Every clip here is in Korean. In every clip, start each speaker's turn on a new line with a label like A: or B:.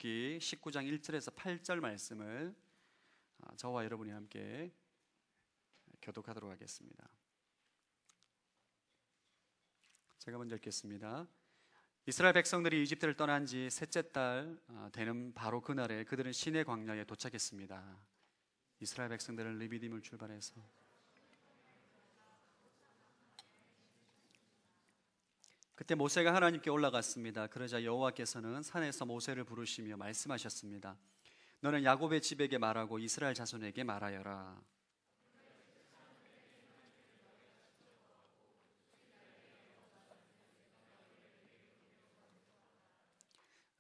A: 출애굽기 19장 1절에서 8절 말씀을 저와 여러분이 함께 교독하도록 하겠습니다. 제가 먼저 읽겠습니다. 이스라엘 백성들이 이집트를 떠난 지 셋째 달 되는 바로 그날에 그들은 시내 광야에 도착했습니다. 이스라엘 백성들은 르비딤을 출발해서 그때 모세가 하나님께 올라갔습니다. 그러자 여호와께서는 산에서 모세를 부르시며 말씀하셨습니다. 너는 야곱의 집에게 말하고 이스라엘 자손에게 말하여라.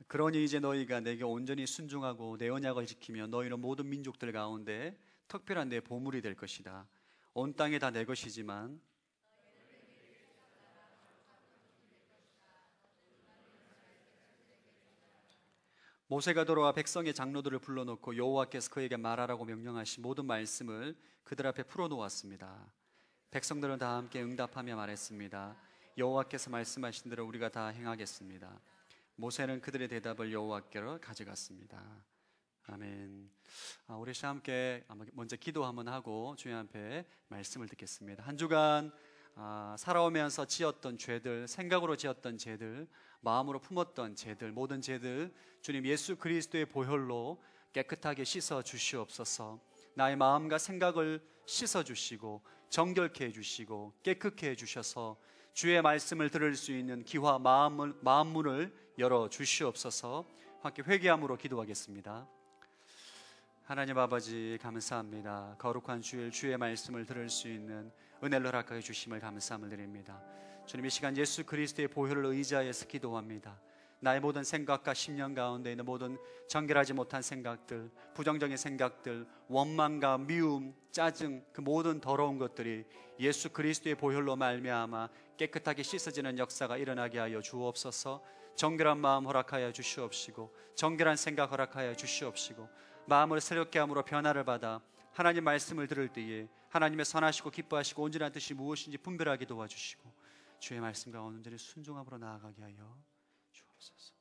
A: 그러니 이제 너희가 내게 온전히 순종하고 내 언약을 지키며 너희는 모든 민족들 가운데 특별한 내 보물이 될 것이다. 온 땅이 다 내 것이지만 모세가 돌아와 백성의 장로들을 불러놓고 여호와께서 그에게 말하라고 명령하신 모든 말씀을 그들 앞에 풀어놓았습니다. 백성들은 다 함께 응답하며 말했습니다. 여호와께서 말씀하신 대로 우리가 다 행하겠습니다. 모세는 그들의 대답을 여호와께로 가져갔습니다. 아멘. 우리 함께 먼저 기도 한번 하고 주님 앞에 말씀을 듣겠습니다. 한 주간 살아오면서 지었던 죄들, 생각으로 지었던 죄들, 마음으로 품었던 죄들, 모든 죄들 주님 예수 그리스도의 보혈로 깨끗하게 씻어 주시옵소서. 나의 마음과 생각을 씻어 주시고 정결케 해 주시고 깨끗게 해 주셔서 주의 말씀을 들을 수 있는 귀와 마음문을 열어 주시옵소서. 함께 회개함으로 기도하겠습니다. 하나님 아버지 감사합니다. 거룩한 주일 주의 말씀을 들을 수 있는 은혜를 허락하여 주심을 감사함을 드립니다. 주님 이 시간 예수 그리스도의 보혈을 의지하여서 기도합니다. 나의 모든 생각과 심령 가운데 있는 모든 정결하지 못한 생각들, 부정적인 생각들, 원망과 미움, 짜증, 그 모든 더러운 것들이 예수 그리스도의 보혈로 말미암아 깨끗하게 씻어지는 역사가 일어나게 하여 주옵소서. 정결한 마음 허락하여 주시옵시고 정결한 생각 허락하여 주시옵시고 마음을 새롭게 함으로 변화를 받아 하나님 말씀을 들을 때에 하나님의 선하시고 기뻐하시고 온전한 뜻이 무엇인지 분별하게 도와주시고 주의 말씀과 온전히 순종함으로 나아가게 하여 주옵소서.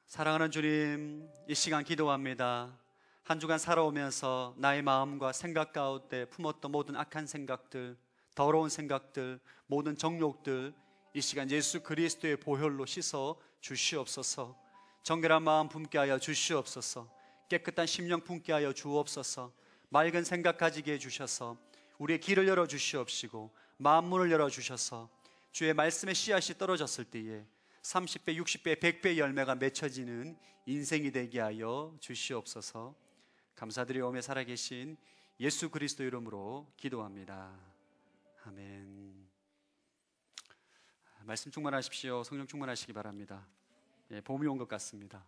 A: 사랑하는 주님, 이 시간 기도합니다. 한 주간 살아오면서 나의 마음과 생각 가운데 품었던 모든 악한 생각들, 더러운 생각들, 모든 정욕들 이 시간 예수 그리스도의 보혈로 씻어 주시옵소서. 정결한 마음 품게 하여 주시옵소서. 깨끗한 심령 품게 하여 주옵소서. 맑은 생각 가지게 해주셔서 우리의 길을 열어 주시옵시고 마음문을 열어 주셔서 주의 말씀의 씨앗이 떨어졌을 때에 30배, 60배, 100배의 열매가 맺혀지는 인생이 되게 하여 주시옵소서. 감사드리오며 살아계신 예수 그리스도 이름으로 기도합니다. 아멘. 말씀 충만하십시오. 성령 충만하시기 바랍니다. 봄이 온 것 같습니다.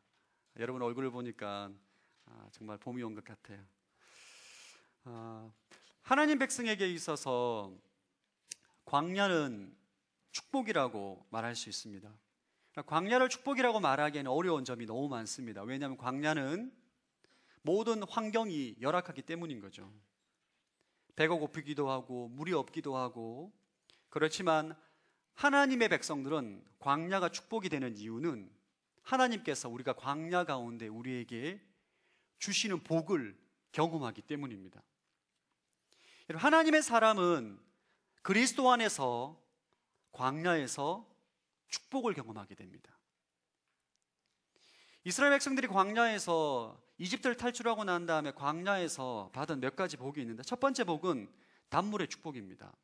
A: 여러분 얼굴을 보니까 정말 봄이 온 것 같아요. 하나님 백성에게 있어서 광야는 축복이라고 말할 수 있습니다. 광야를 축복이라고 말하기에는 어려운 점이 너무 많습니다. 왜냐하면 광야는 모든 환경이 열악하기 때문인 거죠. 배가 고프기도 하고 물이 없기도 하고, 그렇지만 하나님의 백성들은 광야가 축복이 되는 이유는 하나님께서 우리가 광야 가운데 우리에게 주시는 복을 경험하기 때문입니다. 하나님의 사람은 그리스도 안에서 광야에서 축복을 경험하게 됩니다. 이스라엘 백성들이 광야에서 이집트를 탈출하고 난 다음에 광야에서 받은 몇 가지 복이 있는데, 첫 번째 복은 단물의 축복입니다.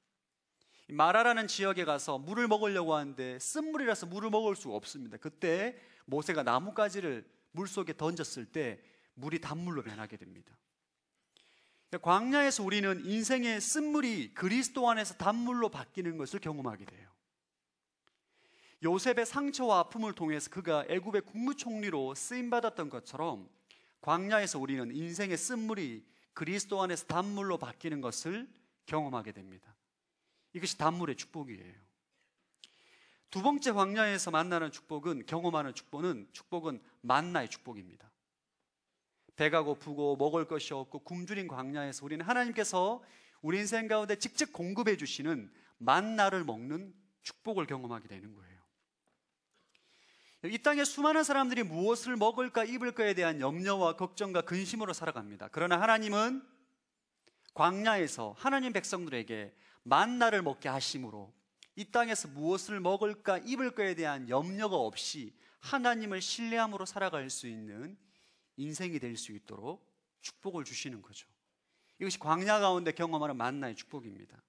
A: 마라라는 지역에 가서 물을 먹으려고 하는데 쓴물이라서 물을 먹을 수가 없습니다. 그때 모세가 나뭇가지를 물속에 던졌을 때 물이 단물로 변하게 됩니다. 광야에서 우리는 인생의 쓴물이 그리스도 안에서 단물로 바뀌는 것을 경험하게 돼요. 요셉의 상처와 아픔을 통해서 그가 애굽의 국무총리로 쓰임받았던 것처럼 광야에서 우리는 인생의 쓴물이 그리스도 안에서 단물로 바뀌는 것을 경험하게 됩니다. 이것이 단물의 축복이에요. 두 번째 광야에서 만나는 축복은, 경험하는 축복은 만나의 축복입니다. 배가 고프고 먹을 것이 없고 굶주린 광야에서 우리는 하나님께서 우리 인생 가운데 직접 공급해 주시는 만나를 먹는 축복을 경험하게 되는 거예요. 이 땅에 수많은 사람들이 무엇을 먹을까 입을까에 대한 염려와 걱정과 근심으로 살아갑니다. 그러나 하나님은 광야에서 하나님 백성들에게 만나를 먹게 하심으로 이 땅에서 무엇을 먹을까 입을까에 대한 염려가 없이 하나님을 신뢰함으로 살아갈 수 있는 인생이 될 수 있도록 축복을 주시는 거죠. 이것이 광야 가운데 경험하는 만나의 축복입니다.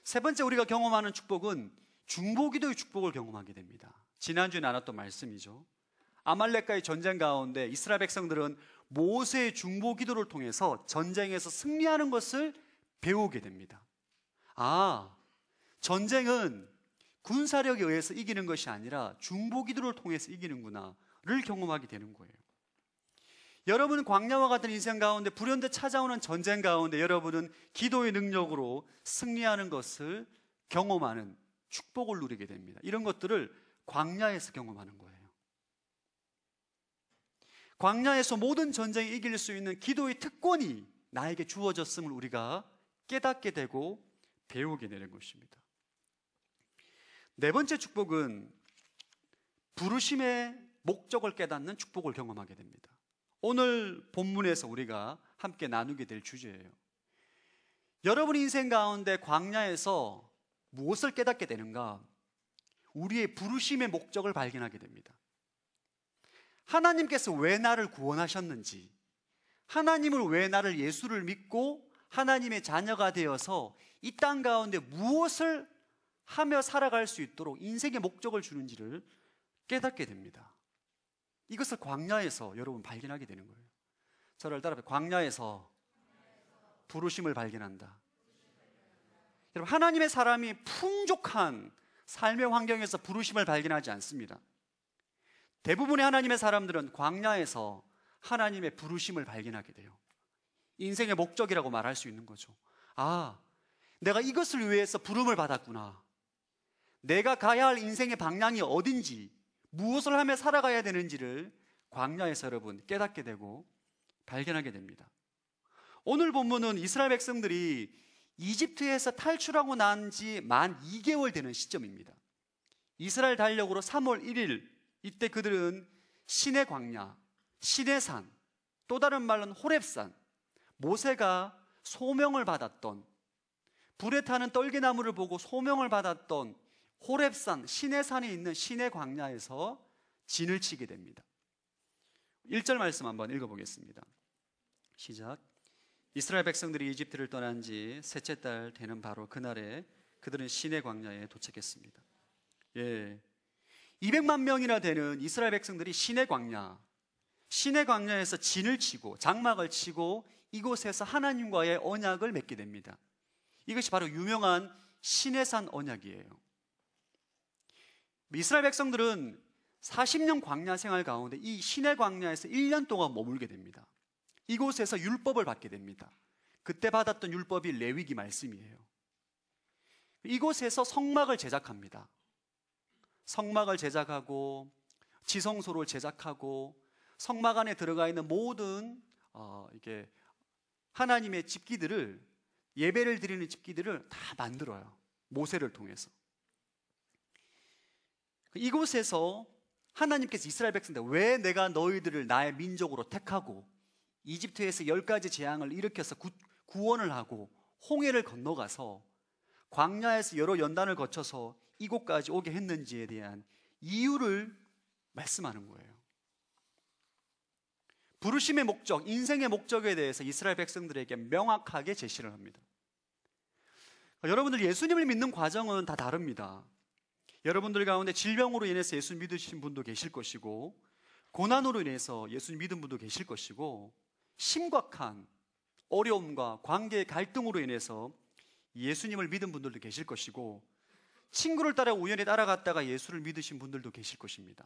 A: 세 번째 우리가 경험하는 축복은 중보기도의 축복을 경험하게 됩니다. 지난주에 나눴던 말씀이죠. 아말렉과의 전쟁 가운데 이스라엘 백성들은 모세의 중보기도를 통해서 전쟁에서 승리하는 것을 배우게 됩니다. 전쟁은 군사력에 의해서 이기는 것이 아니라 중보기도를 통해서 이기는구나를 경험하게 되는 거예요. 여러분은 광야와 같은 인생 가운데 불현듯 찾아오는 전쟁 가운데 여러분은 기도의 능력으로 승리하는 것을 경험하는 축복을 누리게 됩니다. 이런 것들을 광야에서 경험하는 거예요. 광야에서 모든 전쟁에 이길 수 있는 기도의 특권이 나에게 주어졌음을 우리가 깨닫게 되고 배우게 되는 것입니다. 네 번째 축복은 부르심의 목적을 깨닫는 축복을 경험하게 됩니다. 오늘 본문에서 우리가 함께 나누게 될 주제예요. 여러분 인생 가운데 광야에서 무엇을 깨닫게 되는가? 우리의 부르심의 목적을 발견하게 됩니다. 하나님께서 왜 나를 구원하셨는지, 하나님을 왜 나를 예수를 믿고 하나님의 자녀가 되어서 이 땅 가운데 무엇을 하며 살아갈 수 있도록 인생의 목적을 주는지를 깨닫게 됩니다. 이것을 광야에서 여러분 발견하게 되는 거예요. 저를 따라해, 광야에서 부르심을 발견한다. 여러분, 하나님의 사람이 풍족한 삶의 환경에서 부르심을 발견하지 않습니다. 대부분의 하나님의 사람들은 광야에서 하나님의 부르심을 발견하게 돼요. 인생의 목적이라고 말할 수 있는 거죠. 내가 이것을 위해서 부름을 받았구나. 내가 가야 할 인생의 방향이 어딘지, 무엇을 하며 살아가야 되는지를 광야에서 여러분 깨닫게 되고 발견하게 됩니다. 오늘 본문은 이스라엘 백성들이 이집트에서 탈출하고 난 지 만 2개월 되는 시점입니다. 이스라엘 달력으로 3월 1일, 이때 그들은 신의 광야, 신의 산, 또 다른 말로는 호렙산, 모세가 소명을 받았던, 불에 타는 떨기나무를 보고 소명을 받았던 호렙산, 신의 산에 있는 신의 광야에서 진을 치게 됩니다. 1절 말씀 한번 읽어보겠습니다. 시작. 이스라엘 백성들이 이집트를 떠난 지 셋째 달 되는 바로 그날에 그들은 신의 광야에 도착했습니다. 200만 명이나 되는 이스라엘 백성들이 신의 광야에서 진을 치고 장막을 치고 이곳에서 하나님과의 언약을 맺게 됩니다. 이것이 바로 유명한 신의 산 언약이에요. 이스라엘 백성들은 40년 광야 생활 가운데 이 신의 광야에서 1년 동안 머물게 됩니다. 이곳에서 율법을 받게 됩니다. 그때 받았던 율법이 레위기 말씀이에요. 이곳에서 성막을 제작합니다. 성막을 제작하고 지성소를 제작하고 성막 안에 들어가 있는 모든 이게 하나님의 집기들을, 예배를 드리는 집기들을 다 만들어요. 모세를 통해서. 이곳에서 하나님께서 이스라엘 백성들, 왜 내가 너희들을 나의 민족으로 택하고 이집트에서 10가지 재앙을 일으켜서 구원을 하고 홍해를 건너가서 광야에서 여러 연단을 거쳐서 이곳까지 오게 했는지에 대한 이유를 말씀하는 거예요. 부르심의 목적, 인생의 목적에 대해서 이스라엘 백성들에게 명확하게 제시를 합니다. 여러분들 예수님을 믿는 과정은 다 다릅니다. 여러분들 가운데 질병으로 인해서 예수 믿으신 분도 계실 것이고, 고난으로 인해서 예수 믿은 분도 계실 것이고, 심각한 어려움과 관계의 갈등으로 인해서 예수님을 믿은 분들도 계실 것이고, 친구를 따라 우연히 따라갔다가 예수를 믿으신 분들도 계실 것입니다.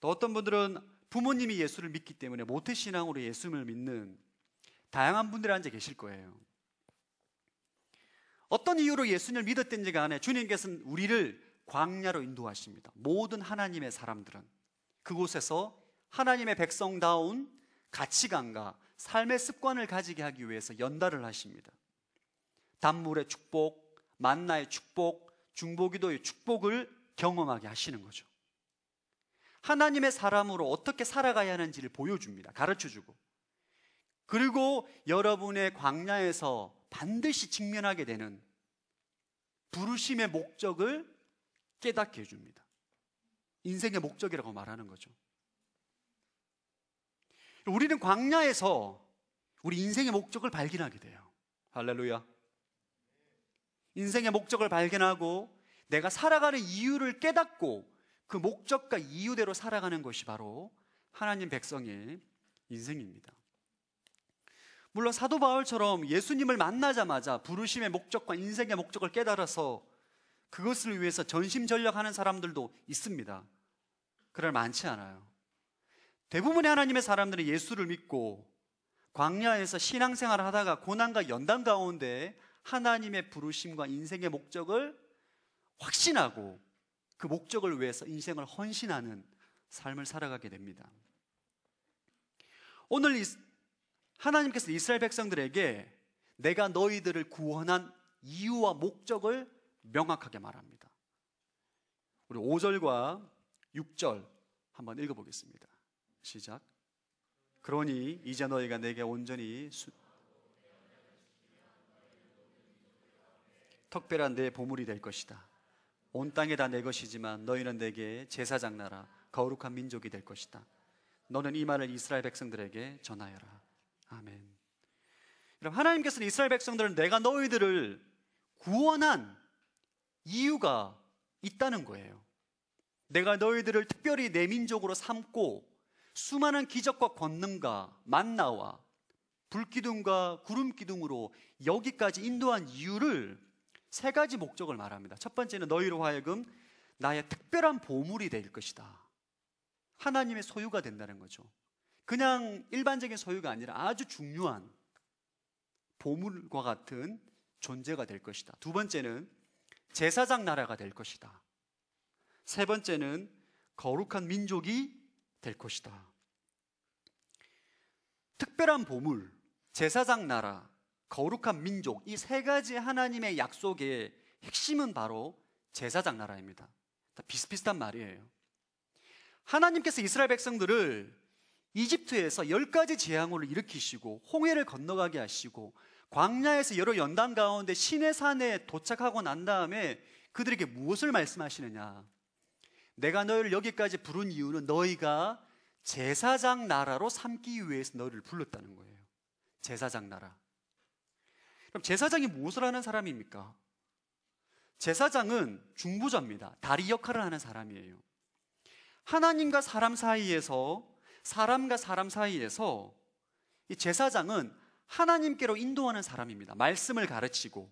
A: 또 어떤 분들은 부모님이 예수를 믿기 때문에 모태신앙으로 예수님을 믿는 다양한 분들이 앉아 계실 거예요. 어떤 이유로 예수님을 믿었든지 간에 주님께서는 우리를 광야로 인도하십니다. 모든 하나님의 사람들은 그곳에서 하나님의 백성다운 가치관과 삶의 습관을 가지게 하기 위해서 연달을 하십니다. 단물의 축복, 만나의 축복, 중보기도의 축복을 경험하게 하시는 거죠. 하나님의 사람으로 어떻게 살아가야 하는지를 보여줍니다. 가르쳐주고. 그리고 여러분의 광야에서 반드시 직면하게 되는 부르심의 목적을 깨닫게 해줍니다. 인생의 목적이라고 말하는 거죠. 우리는 광야에서 우리 인생의 목적을 발견하게 돼요. 할렐루야. 인생의 목적을 발견하고 내가 살아가는 이유를 깨닫고 그 목적과 이유대로 살아가는 것이 바로 하나님 백성의 인생입니다. 물론 사도 바울처럼 예수님을 만나자마자 부르심의 목적과 인생의 목적을 깨달아서 그것을 위해서 전심전력하는 사람들도 있습니다. 그러나 많지 않아요. 대부분의 하나님의 사람들은 예수를 믿고 광야에서 신앙생활을 하다가 고난과 연단 가운데 하나님의 부르심과 인생의 목적을 확신하고 그 목적을 위해서 인생을 헌신하는 삶을 살아가게 됩니다. 오늘 하나님께서 이스라엘 백성들에게 내가 너희들을 구원한 이유와 목적을 명확하게 말합니다. 우리 5절과 6절 한번 읽어보겠습니다. 시작. 그러니 이제 너희가 내게 온전히 특별한 내 보물이 될 것이다. 온 땅이 다 내 것이지만 너희는 내게 제사장 나라 거룩한 민족이 될 것이다. 너는 이 말을 이스라엘 백성들에게 전하여라. 아멘. 여러분, 하나님께서는 이스라엘 백성들은 내가 너희들을 구원한 이유가 있다는 거예요. 내가 너희들을 특별히 내 민족으로 삼고 수많은 기적과 권능과 만나와 불기둥과 구름기둥으로 여기까지 인도한 이유를 세 가지 목적을 말합니다. 첫 번째는 너희로 하여금 나의 특별한 보물이 될 것이다. 하나님의 소유가 된다는 거죠. 그냥 일반적인 소유가 아니라 아주 중요한 보물과 같은 존재가 될 것이다. 두 번째는 제사장 나라가 될 것이다. 세 번째는 거룩한 민족이 될 것이다. 특별한 보물, 제사장 나라, 거룩한 민족, 이 세 가지 하나님의 약속의 핵심은 바로 제사장 나라입니다. 다 비슷비슷한 말이에요. 하나님께서 이스라엘 백성들을 이집트에서 10가지 재앙을 일으키시고 홍해를 건너가게 하시고 광야에서 여러 연단 가운데 시내산에 도착하고 난 다음에 그들에게 무엇을 말씀하시느냐? 내가 너희를 여기까지 부른 이유는 너희가 제사장 나라로 삼기 위해서 너희를 불렀다는 거예요. 제사장 나라. 그럼 제사장이 무엇을 하는 사람입니까? 제사장은 중보자입니다. 다리 역할을 하는 사람이에요. 하나님과 사람 사이에서, 사람과 사람 사이에서 이 제사장은 하나님께로 인도하는 사람입니다. 말씀을 가르치고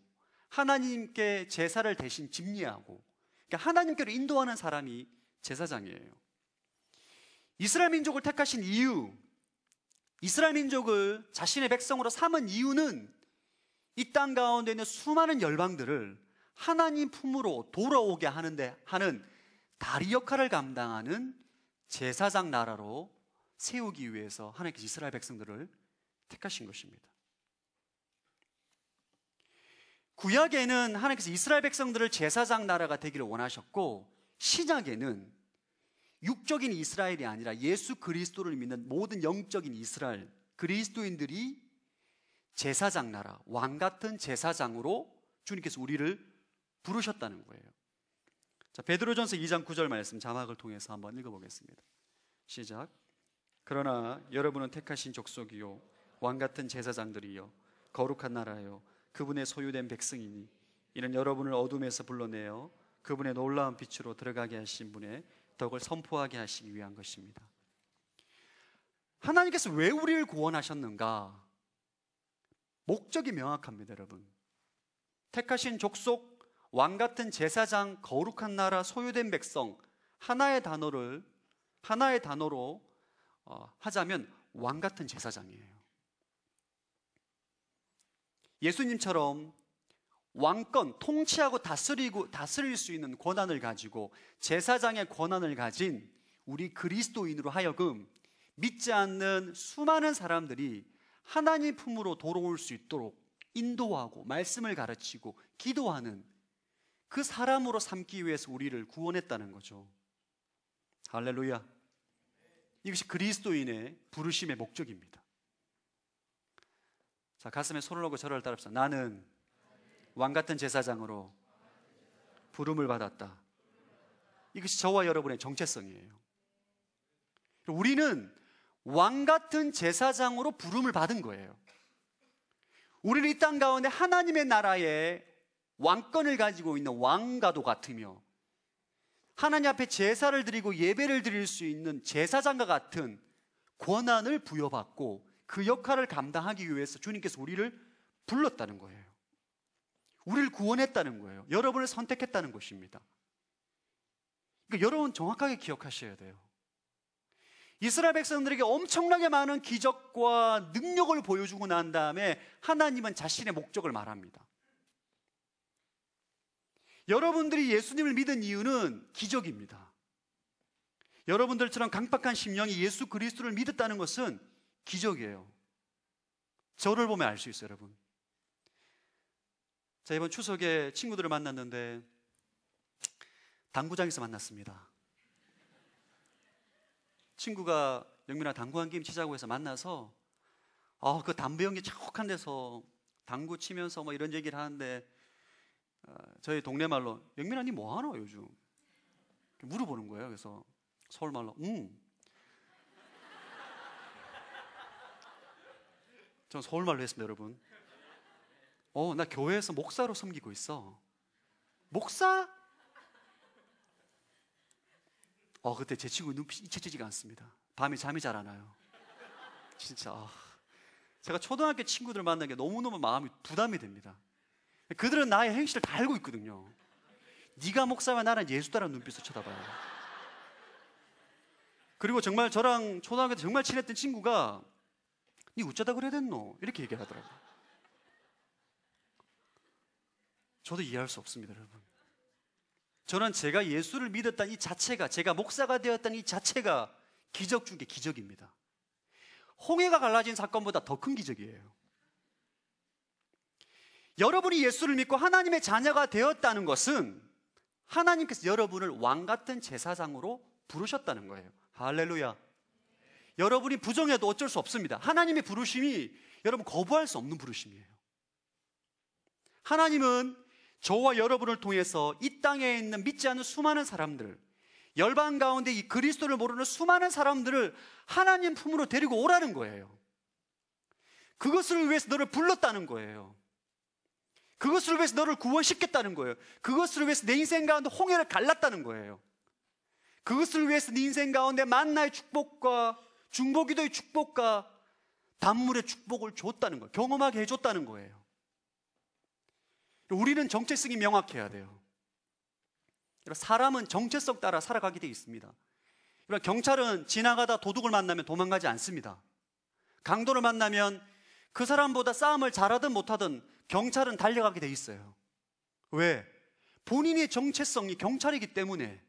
A: 하나님께 제사를 대신 집례하고, 그러니까 하나님께로 인도하는 사람이 제사장이에요. 이스라엘 민족을 택하신 이유, 이스라엘 민족을 자신의 백성으로 삼은 이유는 이 땅 가운데 있는 수많은 열방들을 하나님 품으로 돌아오게 하는 다리 역할을 감당하는 제사장 나라로 세우기 위해서 하나님께서 이스라엘 백성들을 택하신 것입니다. 구약에는 하나님께서 이스라엘 백성들을 제사장 나라가 되기를 원하셨고, 신약에는 육적인 이스라엘이 아니라 예수 그리스도를 믿는 모든 영적인 이스라엘 그리스도인들이 제사장 나라, 왕 같은 제사장으로 주님께서 우리를 부르셨다는 거예요. 자, 베드로전서 2장 9절 말씀 자막을 통해서 한번 읽어보겠습니다. 시작. 그러나 여러분은 택하신 족속이요 왕 같은 제사장들이요 거룩한 나라요 그분의 소유된 백성이니 이는 여러분을 어둠에서 불러내어 그분의 놀라운 빛으로 들어가게 하신 분의 덕을 선포하게 하시기 위한 것입니다. 하나님께서 왜 우리를 구원하셨는가? 목적이 명확합니다, 여러분. 택하신 족속, 왕 같은 제사장, 거룩한 나라, 소유된 백성, 하나의 단어로 하자면 왕 같은 제사장이에요. 예수님처럼 왕권, 통치하고 다스릴 수 있는 권한을 가지고 제사장의 권한을 가진 우리 그리스도인으로 하여금 믿지 않는 수많은 사람들이 하나님 품으로 돌아올 수 있도록 인도하고 말씀을 가르치고 기도하는 그 사람으로 삼기 위해서 우리를 구원했다는 거죠. 할렐루야. 이것이 그리스도인의 부르심의 목적입니다. 자, 가슴에 손을 얹고 저를 따라합시다. 나는 왕같은 제사장으로 부름을 받았다. 이것이 저와 여러분의 정체성이에요. 우리는 왕같은 제사장으로 부름을 받은 거예요. 우리는 이 땅 가운데 하나님의 나라의 왕권을 가지고 있는 왕과도 같으며 하나님 앞에 제사를 드리고 예배를 드릴 수 있는 제사장과 같은 권한을 부여받고 그 역할을 감당하기 위해서 주님께서 우리를 불렀다는 거예요. 우리를 구원했다는 거예요. 여러분을 선택했다는 것입니다. 그러니까 여러분 정확하게 기억하셔야 돼요. 이스라엘 백성들에게 엄청나게 많은 기적과 능력을 보여주고 난 다음에 하나님은 자신의 목적을 말합니다. 여러분들이 예수님을 믿은 이유는 기적입니다. 여러분들처럼 강박한 심령이 예수 그리스도를 믿었다는 것은 기적이에요. 저를 보면 알 수 있어요, 여러분. 자, 이번 추석에 친구들을 만났는데 당구장에서 만났습니다. 친구가 영민아 당구 한 게임 치자고 해서 만나서 그 담배 연기 촉촉한 데서 당구 치면서 뭐 이런 얘기를 하는데 저희 동네 말로 영민아 니 뭐하노 요즘? 물어보는 거예요. 그래서 서울 말로 전 서울 말로 했습니다, 여러분. 나 교회에서 목사로 섬기고 있어. 목사? 그때 제 친구 눈빛이 잊혀지지가 않습니다. 밤에 잠이 잘 안 와요. 진짜 제가 초등학교 친구들 만나는 게 너무너무 마음이 부담이 됩니다. 그들은 나의 행실을 다 알고 있거든요. 네가 목사면 나는 예수다라는 눈빛으로 쳐다봐요. 그리고 정말 저랑 초등학교 때 정말 친했던 친구가 니 어쩌다 그래 됐노? 이렇게 얘기를 하더라고요. 저도 이해할 수 없습니다, 여러분. 저는 제가 예수를 믿었다는 이 자체가, 제가 목사가 되었다는 이 자체가 기적 중에 기적입니다. 홍해가 갈라진 사건보다 더 큰 기적이에요. 여러분이 예수를 믿고 하나님의 자녀가 되었다는 것은 하나님께서 여러분을 왕같은 제사장으로 부르셨다는 거예요. 할렐루야. 여러분이 부정해도 어쩔 수 없습니다. 하나님의 부르심이 여러분 거부할 수 없는 부르심이에요. 하나님은 저와 여러분을 통해서 이 땅에 있는 믿지 않는 수많은 사람들, 열방 가운데 이 그리스도를 모르는 수많은 사람들을 하나님 품으로 데리고 오라는 거예요. 그것을 위해서 너를 불렀다는 거예요. 그것을 위해서 너를 구원시켰다는 거예요. 그것을 위해서 내 인생 가운데 홍해를 갈랐다는 거예요. 그것을 위해서 네 인생 가운데 만나의 축복과 중보기도의 축복과 단물의 축복을 줬다는 거예요. 경험하게 해줬다는 거예요. 우리는 정체성이 명확해야 돼요. 사람은 정체성 따라 살아가게 되어 있습니다. 경찰은 지나가다 도둑을 만나면 도망가지 않습니다. 강도를 만나면 그 사람보다 싸움을 잘하든 못하든 경찰은 달려가게 되어 있어요. 왜? 본인의 정체성이 경찰이기 때문에.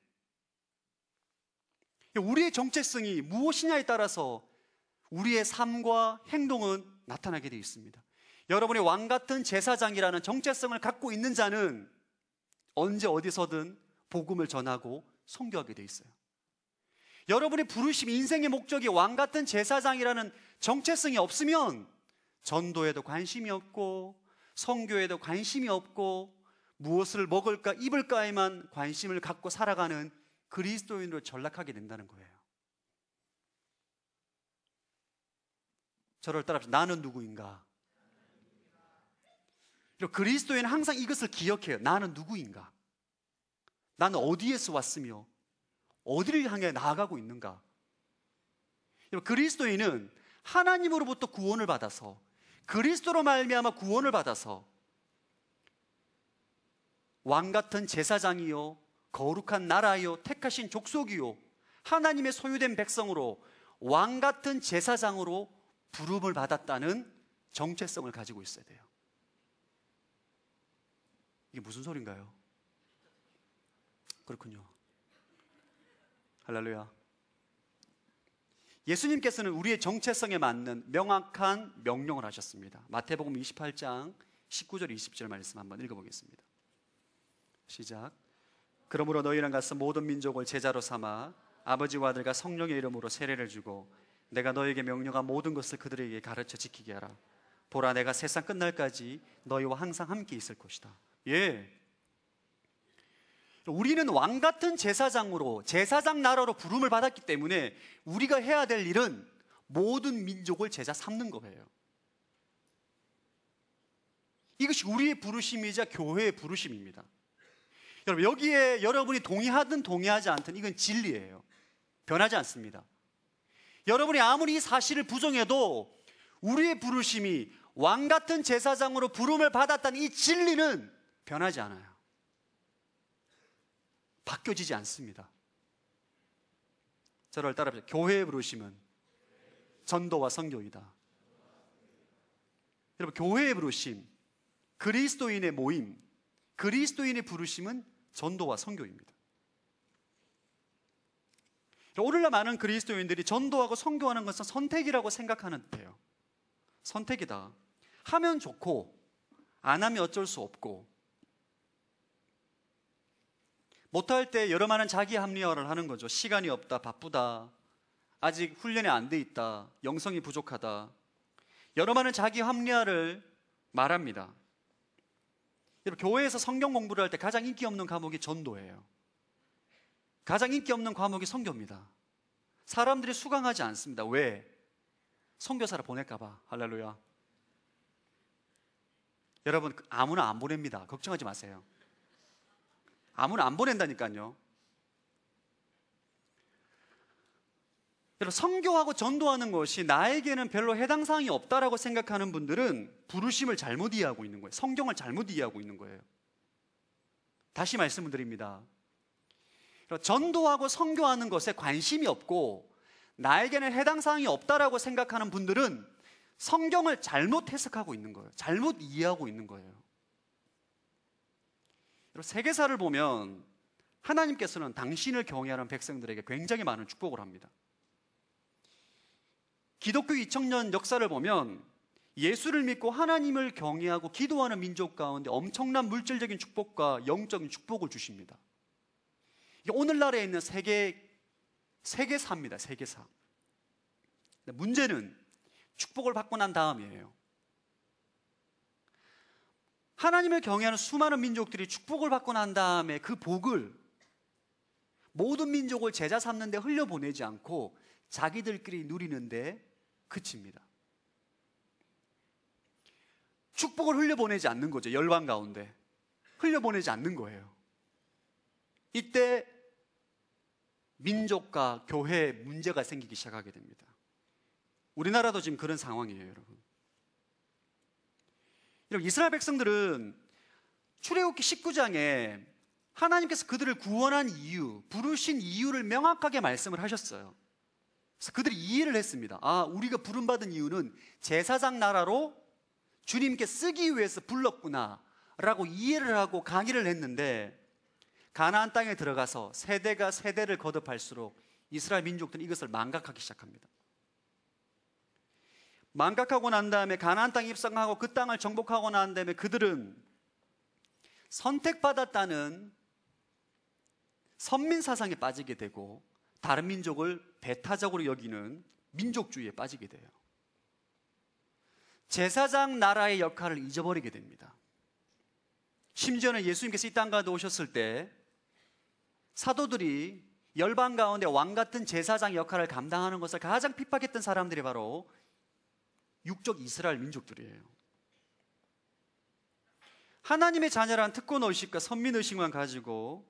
A: 우리의 정체성이 무엇이냐에 따라서 우리의 삶과 행동은 나타나게 되어 있습니다. 여러분의 왕같은 제사장이라는 정체성을 갖고 있는 자는 언제 어디서든 복음을 전하고 선교하게 되어 있어요. 여러분의 부르심, 인생의 목적이 왕같은 제사장이라는 정체성이 없으면 전도에도 관심이 없고 선교에도 관심이 없고 무엇을 먹을까 입을까에만 관심을 갖고 살아가는 그리스도인으로 전락하게 된다는 거예요. 저를 따라합시다. 나는 누구인가? 그리스도인은 항상 이것을 기억해요. 나는 누구인가? 나는 어디에서 왔으며 어디를 향해 나아가고 있는가? 그리스도인은 하나님으로부터 구원을 받아서 그리스도로 말미암아 구원을 받아서 왕같은 제사장이요 거룩한 나라요 택하신 족속이요 하나님의 소유된 백성으로 왕같은 제사장으로 부름을 받았다는 정체성을 가지고 있어야 돼요. 이게 무슨 소린가요? 그렇군요. 할렐루야. 예수님께서는 우리의 정체성에 맞는 명확한 명령을 하셨습니다. 마태복음 28장 19절 20절 말씀 한번 읽어보겠습니다. 시작. 그러므로 너희는 가서 모든 민족을 제자로 삼아 아버지와 아들과 성령의 이름으로 세례를 주고 내가 너에게 명령한 모든 것을 그들에게 가르쳐 지키게 하라. 보라, 내가 세상 끝날까지 너희와 항상 함께 있을 것이다. 예. 우리는 왕 같은 제사장으로, 제사장 나라로 부름을 받았기 때문에 우리가 해야 될 일은 모든 민족을 제자 삼는 거예요. 이것이 우리의 부르심이자 교회의 부르심입니다. 여러분, 여기에 여러분이 동의하든 동의하지 않든 이건 진리예요. 변하지 않습니다. 여러분이 아무리 이 사실을 부정해도 우리의 부르심이 왕 같은 제사장으로 부름을 받았다는 이 진리는 변하지 않아요. 바뀌어지지 않습니다. 저를 따라합시다. 교회의 부르심은 전도와 선교이다. 여러분, 교회의 부르심, 그리스도인의 모임, 그리스도인의 부르심은 전도와 선교입니다. 오늘날 많은 그리스도인들이 전도하고 선교하는 것은 선택이라고 생각하는 듯해요. 선택이다. 하면 좋고 안 하면 어쩔 수 없고, 못할 때 여러 많은 자기 합리화를 하는 거죠. 시간이 없다, 바쁘다, 아직 훈련이 안 돼 있다, 영성이 부족하다, 여러 많은 자기 합리화를 말합니다. 여러분, 교회에서 성경 공부를 할 때 가장 인기 없는 과목이 전도예요. 가장 인기 없는 과목이 선교입니다. 사람들이 수강하지 않습니다. 왜? 선교사를 보낼까 봐. 할렐루야. 여러분, 아무나 안 보냅니다. 걱정하지 마세요. 아무나 안 보낸다니까요. 여러분, 선교하고 전도하는 것이 나에게는 별로 해당 사항이 없다라고 생각하는 분들은 부르심을 잘못 이해하고 있는 거예요. 성경을 잘못 이해하고 있는 거예요. 다시 말씀을 드립니다. 전도하고 선교하는 것에 관심이 없고 나에게는 해당 사항이 없다라고 생각하는 분들은 성경을 잘못 해석하고 있는 거예요. 잘못 이해하고 있는 거예요. 세계사를 보면 하나님께서는 당신을 경외하는 백성들에게 굉장히 많은 축복을 합니다. 기독교 2000년 역사를 보면 예수를 믿고 하나님을 경외하고 기도하는 민족 가운데 엄청난 물질적인 축복과 영적인 축복을 주십니다. 오늘날에 있는 세계사입니다. 세계사. 문제는 축복을 받고 난 다음이에요. 하나님을 경외하는 수많은 민족들이 축복을 받고 난 다음에 그 복을 모든 민족을 제자 삼는 데 흘려보내지 않고 자기들끼리 누리는데 그칩니다. 축복을 흘려보내지 않는 거죠. 열방 가운데 흘려보내지 않는 거예요. 이때 민족과 교회에 문제가 생기기 시작하게 됩니다. 우리나라도 지금 그런 상황이에요, 여러분. 이스라엘 백성들은 출애굽기 19장에 하나님께서 그들을 구원한 이유, 부르신 이유를 명확하게 말씀을 하셨어요. 그래서 그들이 이해를 했습니다. 아, 우리가 부름받은 이유는 제사장 나라로 주님께 쓰기 위해서 불렀구나 라고 이해를 하고 강의를 했는데, 가나안 땅에 들어가서 세대가 세대를 거듭할수록 이스라엘 민족들은 이것을 망각하기 시작합니다. 망각하고 난 다음에 가나안 땅에 입성하고 그 땅을 정복하고 난 다음에 그들은 선택받았다는 선민 사상에 빠지게 되고 다른 민족을 배타적으로 여기는 민족주의에 빠지게 돼요. 제사장 나라의 역할을 잊어버리게 됩니다. 심지어는 예수님께서 이 땅 가운데 오셨을 때 사도들이 열방 가운데 왕 같은 제사장 역할을 감당하는 것을 가장 핍박했던 사람들이 바로 육적 이스라엘 민족들이에요. 하나님의 자녀란 특권의식과 선민의식만 가지고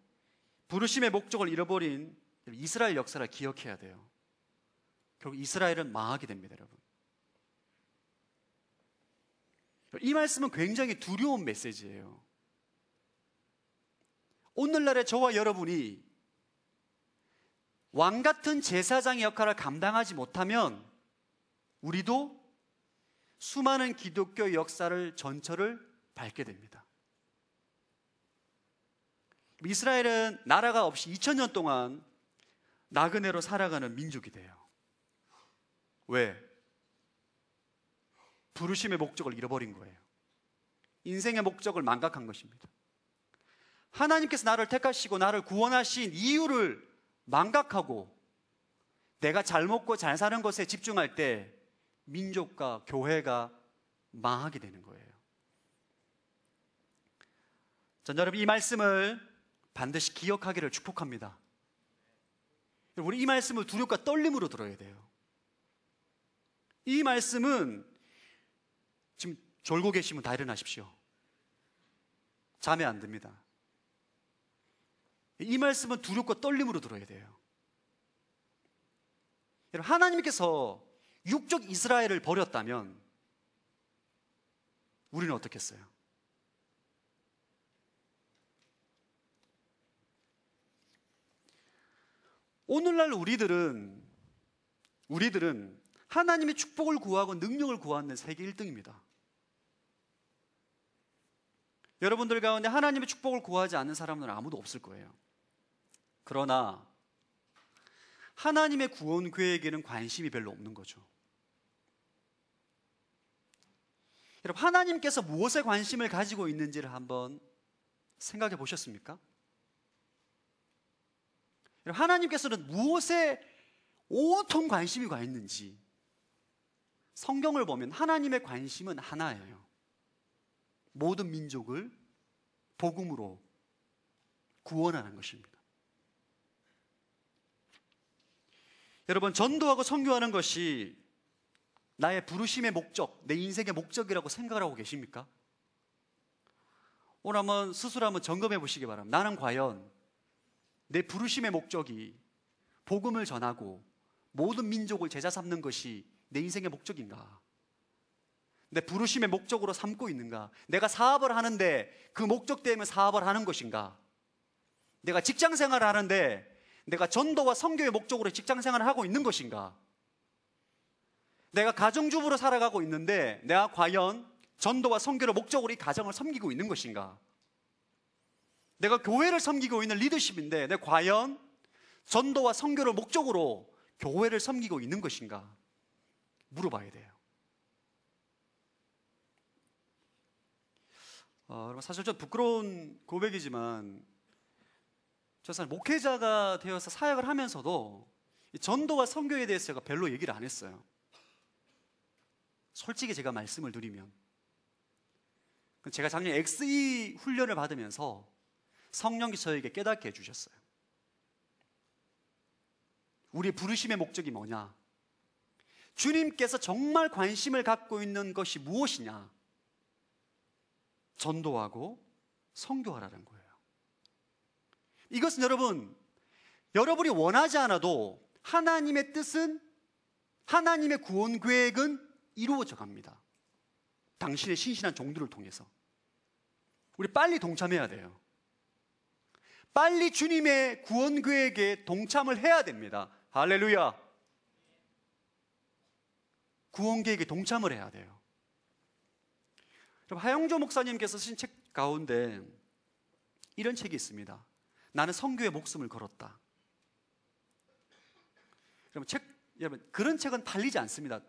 A: 부르심의 목적을 잃어버린 이스라엘 역사를 기억해야 돼요. 결국 이스라엘은 망하게 됩니다, 여러분. 이 말씀은 굉장히 두려운 메시지예요. 오늘날의 저와 여러분이 왕 같은 제사장의 역할을 감당하지 못하면 우리도 수많은 기독교 역사를 전철을 밟게 됩니다. 이스라엘은 나라가 없이 2000년 동안 나그네로 살아가는 민족이 돼요. 왜? 부르심의 목적을 잃어버린 거예요. 인생의 목적을 망각한 것입니다. 하나님께서 나를 택하시고 나를 구원하신 이유를 망각하고 내가 잘 먹고 잘 사는 것에 집중할 때 민족과 교회가 망하게 되는 거예요. 전 여러분 이 말씀을 반드시 기억하기를 축복합니다. 우리 이 말씀을 두렵과 떨림으로 들어야 돼요. 이 말씀은 지금 졸고 계시면 다 일어나십시오. 잠에 안 듭니다. 이 말씀은 두렵고 떨림으로 들어야 돼요. 여러분, 하나님께서 육적 이스라엘을 버렸다면 우리는 어떻겠어요? 오늘날 우리들은 하나님의 축복을 구하고 능력을 구하는 세계 1등입니다. 여러분들 가운데 하나님의 축복을 구하지 않는 사람은 아무도 없을 거예요. 그러나 하나님의 구원 계획에는 관심이 별로 없는 거죠. 여러분, 하나님께서 무엇에 관심을 가지고 있는지를 한번 생각해 보셨습니까? 여러분, 하나님께서는 무엇에 온통 관심이 가 있는지 성경을 보면 하나님의 관심은 하나예요. 모든 민족을 복음으로 구원하는 것입니다. 여러분, 전도하고 선교하는 것이 나의 부르심의 목적, 내 인생의 목적이라고 생각을 하고 계십니까? 오늘 한번 스스로 한번 점검해 보시기 바랍니다. 나는 과연 내 부르심의 목적이 복음을 전하고 모든 민족을 제자 삼는 것이 내 인생의 목적인가? 내 부르심의 목적으로 삼고 있는가? 내가 사업을 하는데 그 목적 때문에 사업을 하는 것인가? 내가 직장 생활을 하는데 내가 전도와 선교의 목적으로 직장 생활을 하고 있는 것인가? 내가 가정주부로 살아가고 있는데 내가 과연 전도와 선교를 목적으로 이 가정을 섬기고 있는 것인가? 내가 교회를 섬기고 있는 리더십인데 내가 과연 전도와 선교를 목적으로 교회를 섬기고 있는 것인가? 물어봐야 돼요. 여러분, 사실 좀 부끄러운 고백이지만 저 사실 목회자가 되어서 사역을 하면서도 전도와 선교에 대해서 제가 별로 얘기를 안 했어요. 솔직히 제가 말씀을 드리면 제가 작년 XE 훈련을 받으면서 성령께서 저에게 깨닫게 해주셨어요. 우리의 부르심의 목적이 뭐냐? 주님께서 정말 관심을 갖고 있는 것이 무엇이냐? 전도하고 선교하라는 거예요. 이것은 여러분이 원하지 않아도 하나님의 뜻은, 하나님의 구원 계획은 이루어져 갑니다. 당신의 신실한 종들을 통해서. 우리 빨리 동참해야 돼요. 빨리 주님의 구원 계획에 동참을 해야 됩니다. 할렐루야. 구원 계획에 동참을 해야 돼요. 하영조 목사님께서 쓰신 책 가운데 이런 책이 있습니다. 나는 선교에 목숨을 걸었다. 여러분, 그런 책은 팔리지 않습니다.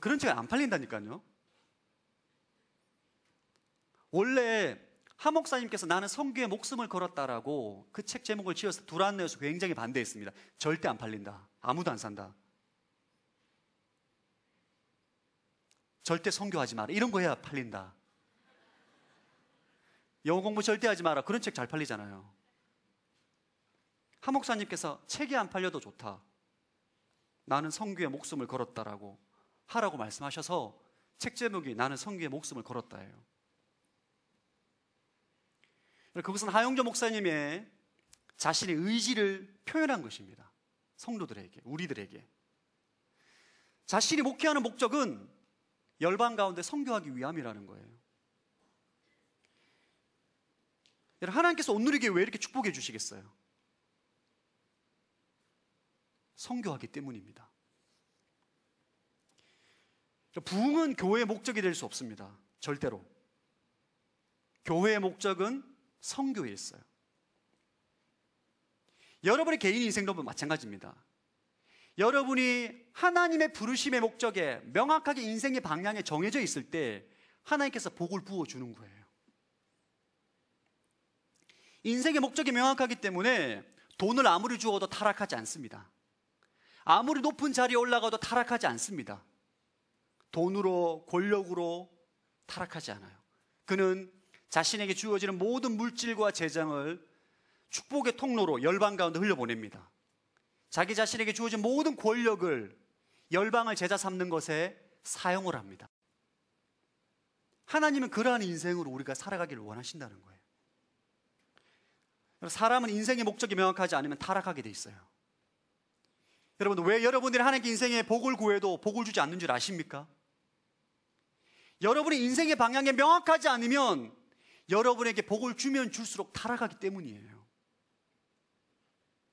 A: 그런 책은 안 팔린다니까요. 원래 하 목사님께서 나는 선교에 목숨을 걸었다라고 그 책 제목을 지어서 두란노에서 굉장히 반대했습니다. 절대 안 팔린다. 아무도 안 산다. 절대 선교하지 마라. 이런 거 해야 팔린다. 영어 공부 절대 하지 마라. 그런 책 잘 팔리잖아요. 하 목사님께서 책이 안 팔려도 좋다. 나는 선교에 목숨을 걸었다라고 하라고 말씀하셔서 책 제목이 나는 선교에 목숨을 걸었다예요. 그것은 하영조 목사님의 자신의 의지를 표현한 것입니다. 성도들에게, 우리들에게. 자신이 목회하는 목적은 열방 가운데 선교하기 위함이라는 거예요. 여러분, 하나님께서 온누리교회 왜 이렇게 축복해 주시겠어요? 선교하기 때문입니다. 부흥은 교회의 목적이 될 수 없습니다. 절대로. 교회의 목적은 선교에 있어요. 여러분의 개인 인생도 마찬가지입니다. 여러분이 하나님의 부르심의 목적에 명확하게 인생의 방향에 정해져 있을 때 하나님께서 복을 부어주는 거예요. 인생의 목적이 명확하기 때문에 돈을 아무리 주어도 타락하지 않습니다. 아무리 높은 자리에 올라가도 타락하지 않습니다. 돈으로, 권력으로 타락하지 않아요. 그는 자신에게 주어지는 모든 물질과 재정을 축복의 통로로 열방 가운데 흘려보냅니다. 자기 자신에게 주어진 모든 권력을 열방을 제자 삼는 것에 사용을 합니다. 하나님은 그러한 인생으로 우리가 살아가기를 원하신다는 거예요. 사람은 인생의 목적이 명확하지 않으면 타락하게 돼 있어요. 여러분, 왜 여러분들이 하나님께 인생의 복을 구해도 복을 주지 않는 줄 아십니까? 여러분이 인생의 방향이 명확하지 않으면 여러분에게 복을 주면 줄수록 타락하기 때문이에요.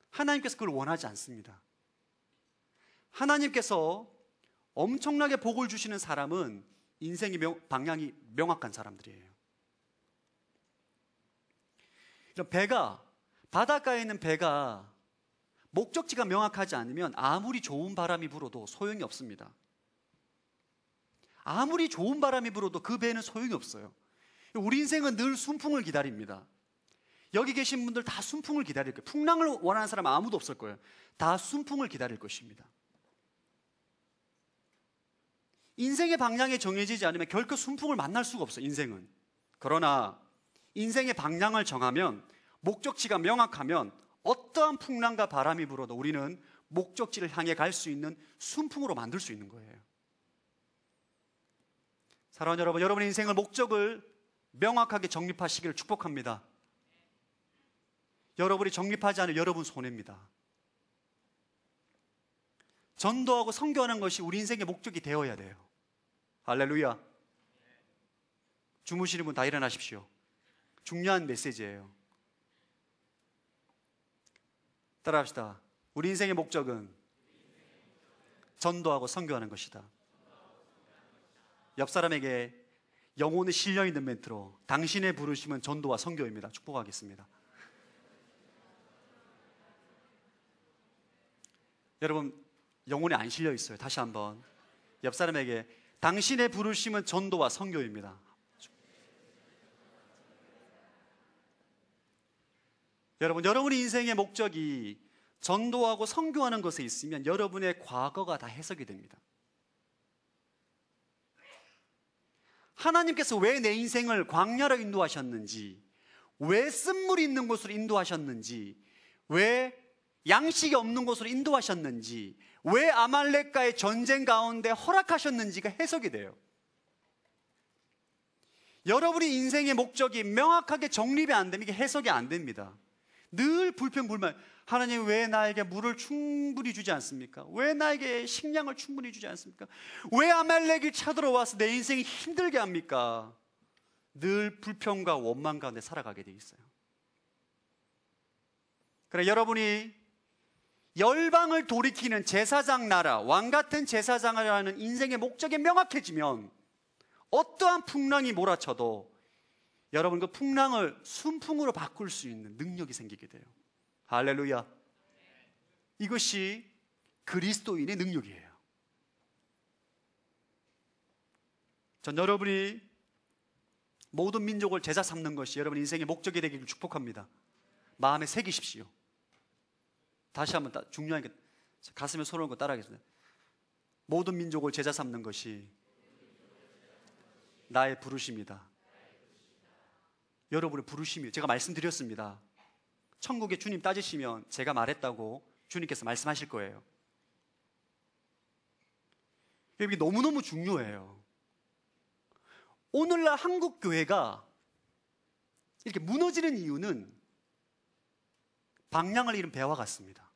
A: 하나님께서 그걸 원하지 않습니다. 하나님께서 엄청나게 복을 주시는 사람은 인생의 방향이 명확한 사람들이에요. 배가, 바닷가에 있는 배가 목적지가 명확하지 않으면 아무리 좋은 바람이 불어도 소용이 없습니다. 아무리 좋은 바람이 불어도 그 배는 소용이 없어요. 우리 인생은 늘 순풍을 기다립니다. 여기 계신 분들 다 순풍을 기다릴 거예요. 풍랑을 원하는 사람은 아무도 없을 거예요. 다 순풍을 기다릴 것입니다. 인생의 방향이 정해지지 않으면 결코 순풍을 만날 수가 없어요, 인생은. 그러나 인생의 방향을 정하면, 목적지가 명확하면 어떠한 풍랑과 바람이 불어도 우리는 목적지를 향해 갈 수 있는 순풍으로 만들 수 있는 거예요. 사랑하는 여러분, 여러분의 인생의 목적을 명확하게 정립하시기를 축복합니다. 여러분이 정립하지 않으면 여러분 손해입니다. 전도하고 선교하는 것이 우리 인생의 목적이 되어야 돼요. 할렐루야. 주무시는 분 다 일어나십시오. 중요한 메시지예요. 따라합시다. 우리 인생의 목적은 전도하고 선교하는 것이다. 옆 사람에게 영혼에 실려있는 멘트로 당신의 부르심은 전도와 선교입니다. 축복하겠습니다. 여러분, 영혼에 안 실려 있어요. 다시 한번 옆 사람에게 당신의 부르심은 전도와 선교입니다. 여러분, 여러분의 인생의 목적이 전도하고 선교하는 것에 있으면 여러분의 과거가 다 해석이 됩니다. 하나님께서 왜 내 인생을 광야로 인도하셨는지, 왜 쓴물이 있는 곳으로 인도하셨는지, 왜 양식이 없는 곳으로 인도하셨는지, 왜 아말렉과의 전쟁 가운데 허락하셨는지가 해석이 돼요. 여러분이 인생의 목적이 명확하게 정립이 안 되면 이게 해석이 안 됩니다. 늘 불평불만. 하나님 왜 나에게 물을 충분히 주지 않습니까? 왜 나에게 식량을 충분히 주지 않습니까? 왜 아말렉이 쳐들어와서 내 인생이 힘들게 합니까? 늘 불평과 원망 가운데 살아가게 돼 있어요. 그래, 여러분이 열방을 돌이키는 제사장 나라, 왕 같은 제사장을 하는 인생의 목적이 명확해지면 어떠한 풍랑이 몰아쳐도 여러분 그 풍랑을 순풍으로 바꿀 수 있는 능력이 생기게 돼요. 할렐루야. 이것이 그리스도인의 능력이에요. 전 여러분이 모든 민족을 제자 삼는 것이 여러분 인생의 목적이 되기를 축복합니다. 마음에 새기십시오. 다시 한번 중요한 게 가슴에 손을 얹고 따라하겠습니다. 모든 민족을 제자 삼는 것이 나의 부르심이다. 여러분의 부르심이에요. 제가 말씀드렸습니다. 천국에 주님 따지시면 제가 말했다고 주님께서 말씀하실 거예요. 이게 너무너무 중요해요. 오늘날 한국 교회가 이렇게 무너지는 이유는 방향을 잃은 배와 같습니다.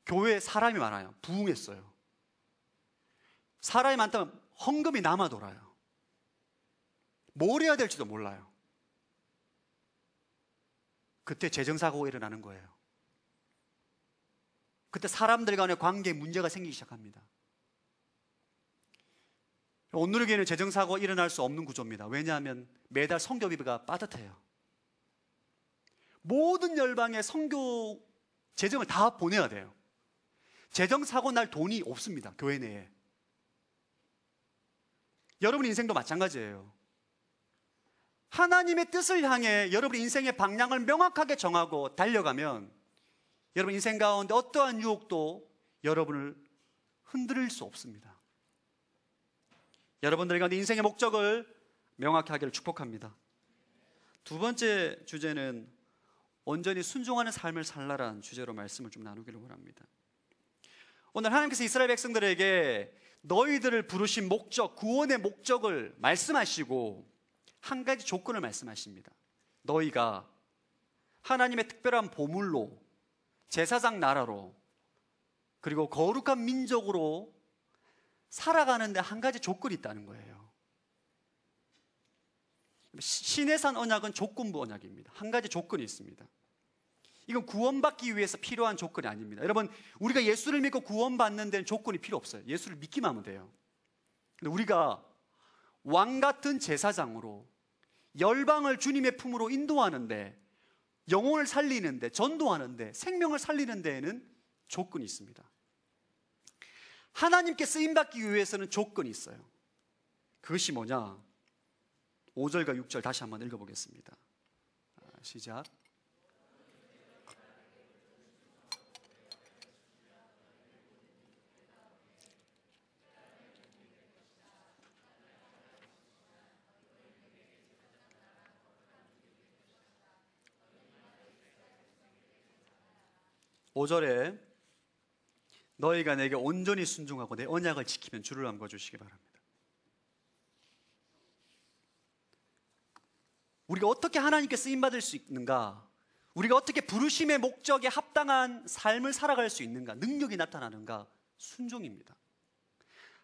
A: 교회에 사람이 많아요. 부흥했어요. 사람이 많다면 헌금이 남아 돌아요. 뭘 해야 될지도 몰라요. 그때 재정사고가 일어나는 거예요. 그때 사람들 간의 관계에 문제가 생기기 시작합니다. 오늘의 교회는 재정사고가 일어날 수 없는 구조입니다. 왜냐하면 매달 선교비가 빠듯해요. 모든 열방에 선교 재정을 다 보내야 돼요. 재정사고 날 돈이 없습니다. 교회 내에. 여러분 인생도 마찬가지예요. 하나님의 뜻을 향해 여러분 인생의 방향을 명확하게 정하고 달려가면 여러분 인생 가운데 어떠한 유혹도 여러분을 흔들릴 수 없습니다. 여러분들의 가운데 인생의 목적을 명확히 하기를 축복합니다. 두 번째 주제는 온전히 순종하는 삶을 살라라는 주제로 말씀을 좀 나누기를 원합니다. 오늘 하나님께서 이스라엘 백성들에게 너희들을 부르신 목적, 구원의 목적을 말씀하시고 한 가지 조건을 말씀하십니다. 너희가 하나님의 특별한 보물로, 제사장 나라로, 그리고 거룩한 민족으로 살아가는데 한 가지 조건이 있다는 거예요. 신의 산 언약은 조건부 언약입니다. 한 가지 조건이 있습니다. 이건 구원받기 위해서 필요한 조건이 아닙니다. 여러분, 우리가 예수를 믿고 구원받는 데는 조건이 필요 없어요. 예수를 믿기만 하면 돼요. 근데 우리가 왕 같은 제사장으로 열방을 주님의 품으로 인도하는데, 영혼을 살리는데, 전도하는데, 생명을 살리는 데에는 조건이 있습니다. 하나님께 쓰임받기 위해서는 조건이 있어요. 그것이 뭐냐? 5절과 6절 다시 한번 읽어보겠습니다. 시작. 5절에 너희가 내게 온전히 순종하고 내 언약을 지키면 주를 남겨 주시기 바랍니다. 우리가 어떻게 하나님께 쓰임받을 수 있는가? 우리가 어떻게 부르심의 목적에 합당한 삶을 살아갈 수 있는가? 능력이 나타나는가? 순종입니다.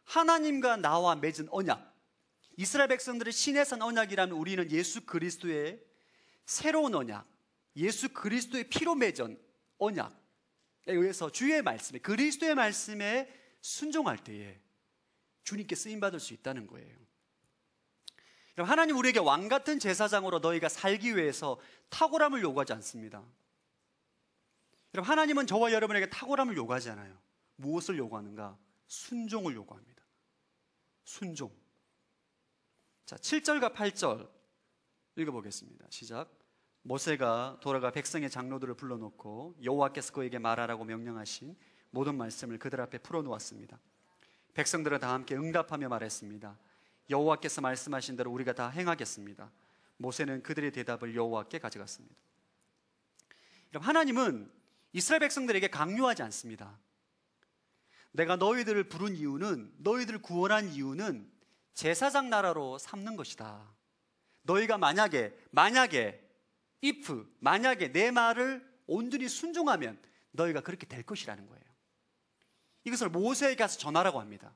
A: 하나님과 나와 맺은 언약, 이스라엘 백성들의 신의 산 언약이라면 우리는 예수 그리스도의 새로운 언약, 예수 그리스도의 피로 맺은 언약에 의해서 주의 말씀에, 그리스도의 말씀에 순종할 때에 주님께 쓰임받을 수 있다는 거예요. 하나님 우리에게 왕같은 제사장으로 너희가 살기 위해서 탁월함을 요구하지 않습니다. 하나님은 저와 여러분에게 탁월함을 요구하지 않아요. 무엇을 요구하는가? 순종을 요구합니다. 순종. 자, 7절과 8절 읽어보겠습니다. 시작. 모세가 돌아가 백성의 장로들을 불러놓고 여호와께서 그에게 말하라고 명령하신 모든 말씀을 그들 앞에 풀어놓았습니다. 백성들은 다 함께 응답하며 말했습니다. 여호와께서 말씀하신 대로 우리가 다 행하겠습니다. 모세는 그들의 대답을 여호와께 가져갔습니다. 하나님은 이스라엘 백성들에게 강요하지 않습니다. 내가 너희들을 부른 이유는, 너희들을 구원한 이유는 제사장 나라로 삼는 것이다. 너희가 만약에 내 말을 온전히 순종하면 너희가 그렇게 될 것이라는 거예요. 이것을 모세에게 가서 전하라고 합니다.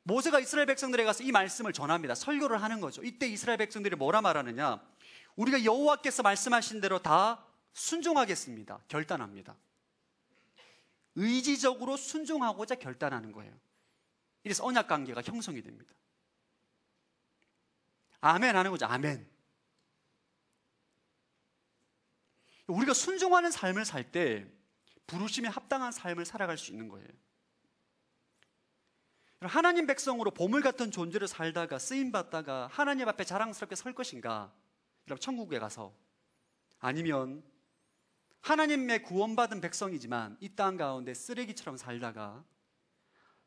A: 모세가 이스라엘 백성들에게 가서 이 말씀을 전합니다. 설교를 하는 거죠. 이때 이스라엘 백성들이 뭐라 말하느냐? 우리가 여호와께서 말씀하신 대로 다 순종하겠습니다. 결단합니다. 의지적으로 순종하고자 결단하는 거예요. 이래서 언약 관계가 형성이 됩니다. 아멘 하는 거죠. 아멘. 우리가 순종하는 삶을 살 때 부르심에 합당한 삶을 살아갈 수 있는 거예요. 하나님 백성으로 보물 같은 존재로 살다가 쓰임받다가 하나님 앞에 자랑스럽게 설 것인가? 여러분 천국에 가서, 아니면 하나님의 구원받은 백성이지만 이 땅 가운데 쓰레기처럼 살다가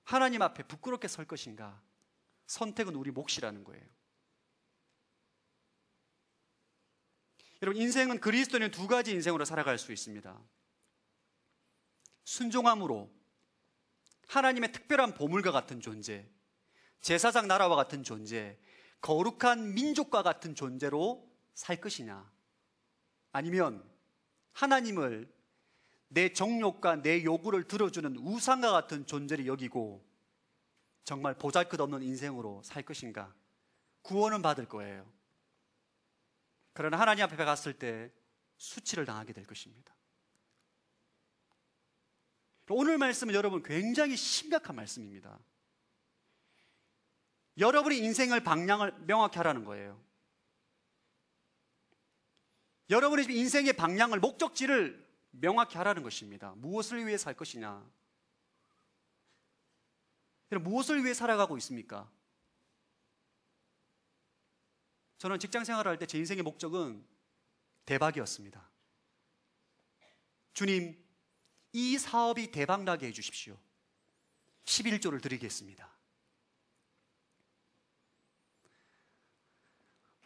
A: 하나님 앞에 부끄럽게 설 것인가? 선택은 우리 몫이라는 거예요. 여러분 인생은 그리스도는 두 가지 인생으로 살아갈 수 있습니다. 순종함으로 하나님의 특별한 보물과 같은 존재, 제사장 나라와 같은 존재, 거룩한 민족과 같은 존재로 살 것이냐, 아니면 하나님을 내 정욕과 내 요구를 들어주는 우상과 같은 존재를 여기고 정말 보잘것없는 인생으로 살 것인가? 구원은 받을 거예요. 그러나 하나님 앞에 갔을 때 수치를 당하게 될 것입니다. 오늘 말씀은 여러분 굉장히 심각한 말씀입니다. 여러분의 인생을 방향을 명확히 하라는 거예요. 여러분의 인생의 방향을, 목적지를 명확히 하라는 것입니다. 무엇을 위해 살 것이냐? 무엇을 위해 살아가고 있습니까? 저는 직장 생활을 할 때 제 인생의 목적은 대박이었습니다. 주님, 이 사업이 대박나게 해주십시오. 11조를 드리겠습니다.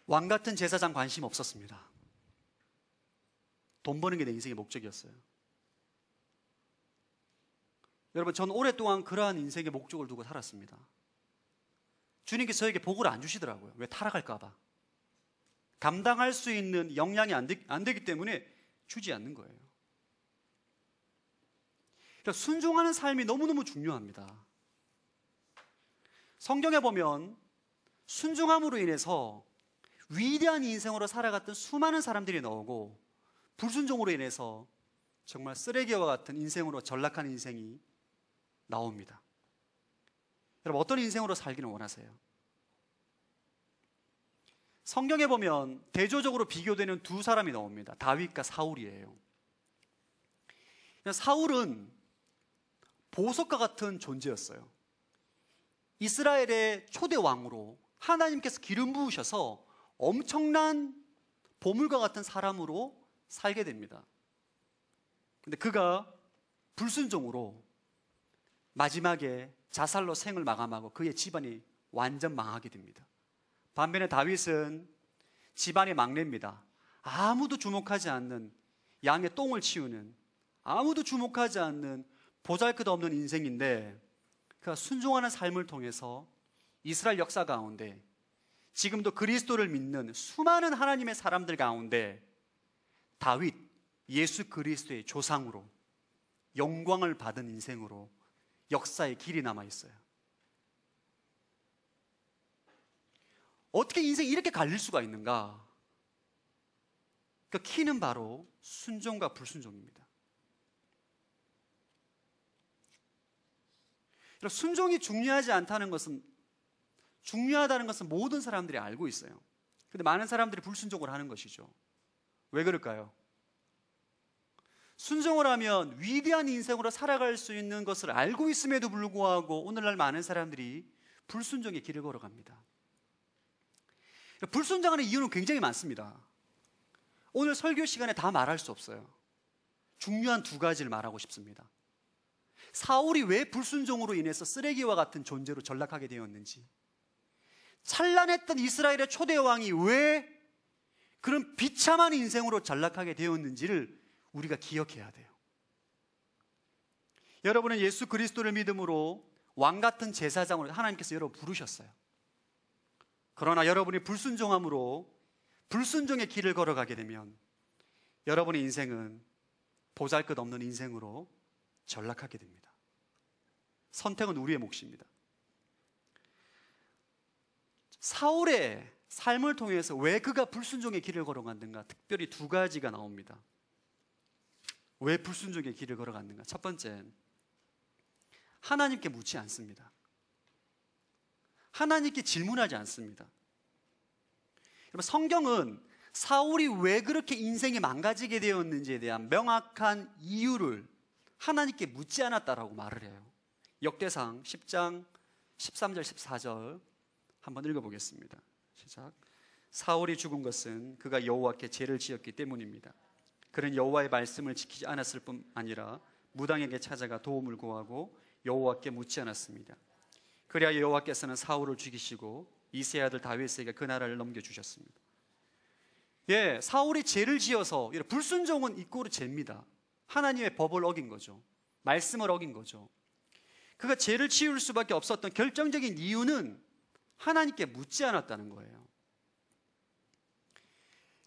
A: 왕 같은 제사장 관심 없었습니다. 돈 버는 게 내 인생의 목적이었어요. 여러분, 전 오랫동안 그러한 인생의 목적을 두고 살았습니다. 주님께서 저에게 복을 안 주시더라고요. 왜? 타락할까 봐. 감당할 수 있는 역량이 안 되기 때문에 주지 않는 거예요. 그러니까 순종하는 삶이 너무너무 중요합니다. 성경에 보면 순종함으로 인해서 위대한 인생으로 살아갔던 수많은 사람들이 나오고, 불순종으로 인해서 정말 쓰레기와 같은 인생으로 전락한 인생이 나옵니다. 여러분, 어떤 인생으로 살기를 원하세요? 성경에 보면 대조적으로 비교되는 두 사람이 나옵니다. 다윗과 사울이에요. 사울은 보석과 같은 존재였어요. 이스라엘의 초대 왕으로 하나님께서 기름 부으셔서 엄청난 보물과 같은 사람으로 살게 됩니다. 근데 그가 불순종으로 마지막에 자살로 생을 마감하고 그의 집안이 완전 망하게 됩니다. 반면에 다윗은 집안의 막내입니다. 아무도 주목하지 않는, 양의 똥을 치우는, 아무도 주목하지 않는 보잘것없는 인생인데, 그가 순종하는 삶을 통해서 이스라엘 역사 가운데 지금도 그리스도를 믿는 수많은 하나님의 사람들 가운데 다윗, 예수 그리스도의 조상으로 영광을 받은 인생으로 역사의 길이 남아 있어요. 어떻게 인생이 이렇게 갈릴 수가 있는가? 그 키는 바로 순종과 불순종입니다. 순종이 중요하다는 것은 모든 사람들이 알고 있어요. 그런데 많은 사람들이 불순종을 하는 것이죠. 왜 그럴까요? 순종을 하면 위대한 인생으로 살아갈 수 있는 것을 알고 있음에도 불구하고 오늘날 많은 사람들이 불순종의 길을 걸어갑니다. 불순종하는 이유는 굉장히 많습니다. 오늘 설교 시간에 다 말할 수 없어요. 중요한 두 가지를 말하고 싶습니다. 사울이 왜 불순종으로 인해서 쓰레기와 같은 존재로 전락하게 되었는지, 찬란했던 이스라엘의 초대 왕이 왜 그런 비참한 인생으로 전락하게 되었는지를 우리가 기억해야 돼요. 여러분은 예수 그리스도를 믿음으로 왕 같은 제사장으로 하나님께서 여러분 부르셨어요. 그러나 여러분이 불순종함으로 불순종의 길을 걸어가게 되면 여러분의 인생은 보잘것없는 인생으로 전락하게 됩니다. 선택은 우리의 몫입니다. 사울의 삶을 통해서 왜 그가 불순종의 길을 걸어갔는가? 특별히 두 가지가 나옵니다. 왜 불순종의 길을 걸어갔는가? 첫 번째, 하나님께 묻지 않습니다. 하나님께 질문하지 않습니다. 여러분, 성경은 사울이 왜 그렇게 인생이 망가지게 되었는지에 대한 명확한 이유를 하나님께 묻지 않았다라고 말을 해요. 역대상 10장 13절 14절 한번 읽어보겠습니다. 시작. 사울이 죽은 것은 그가 여호와께 죄를 지었기 때문입니다. 그는 여호와의 말씀을 지키지 않았을 뿐 아니라 무당에게 찾아가 도움을 구하고 여호와께 묻지 않았습니다. 그래야 여호와께서는 사울을 죽이시고 이새의 아들 다윗에게 그 나라를 넘겨주셨습니다. 사울이 죄를 지어서, 불순종은 이꼬르 죄입니다. 하나님의 법을 어긴 거죠. 말씀을 어긴 거죠. 그가 죄를 지을 수밖에 없었던 결정적인 이유는 하나님께 묻지 않았다는 거예요.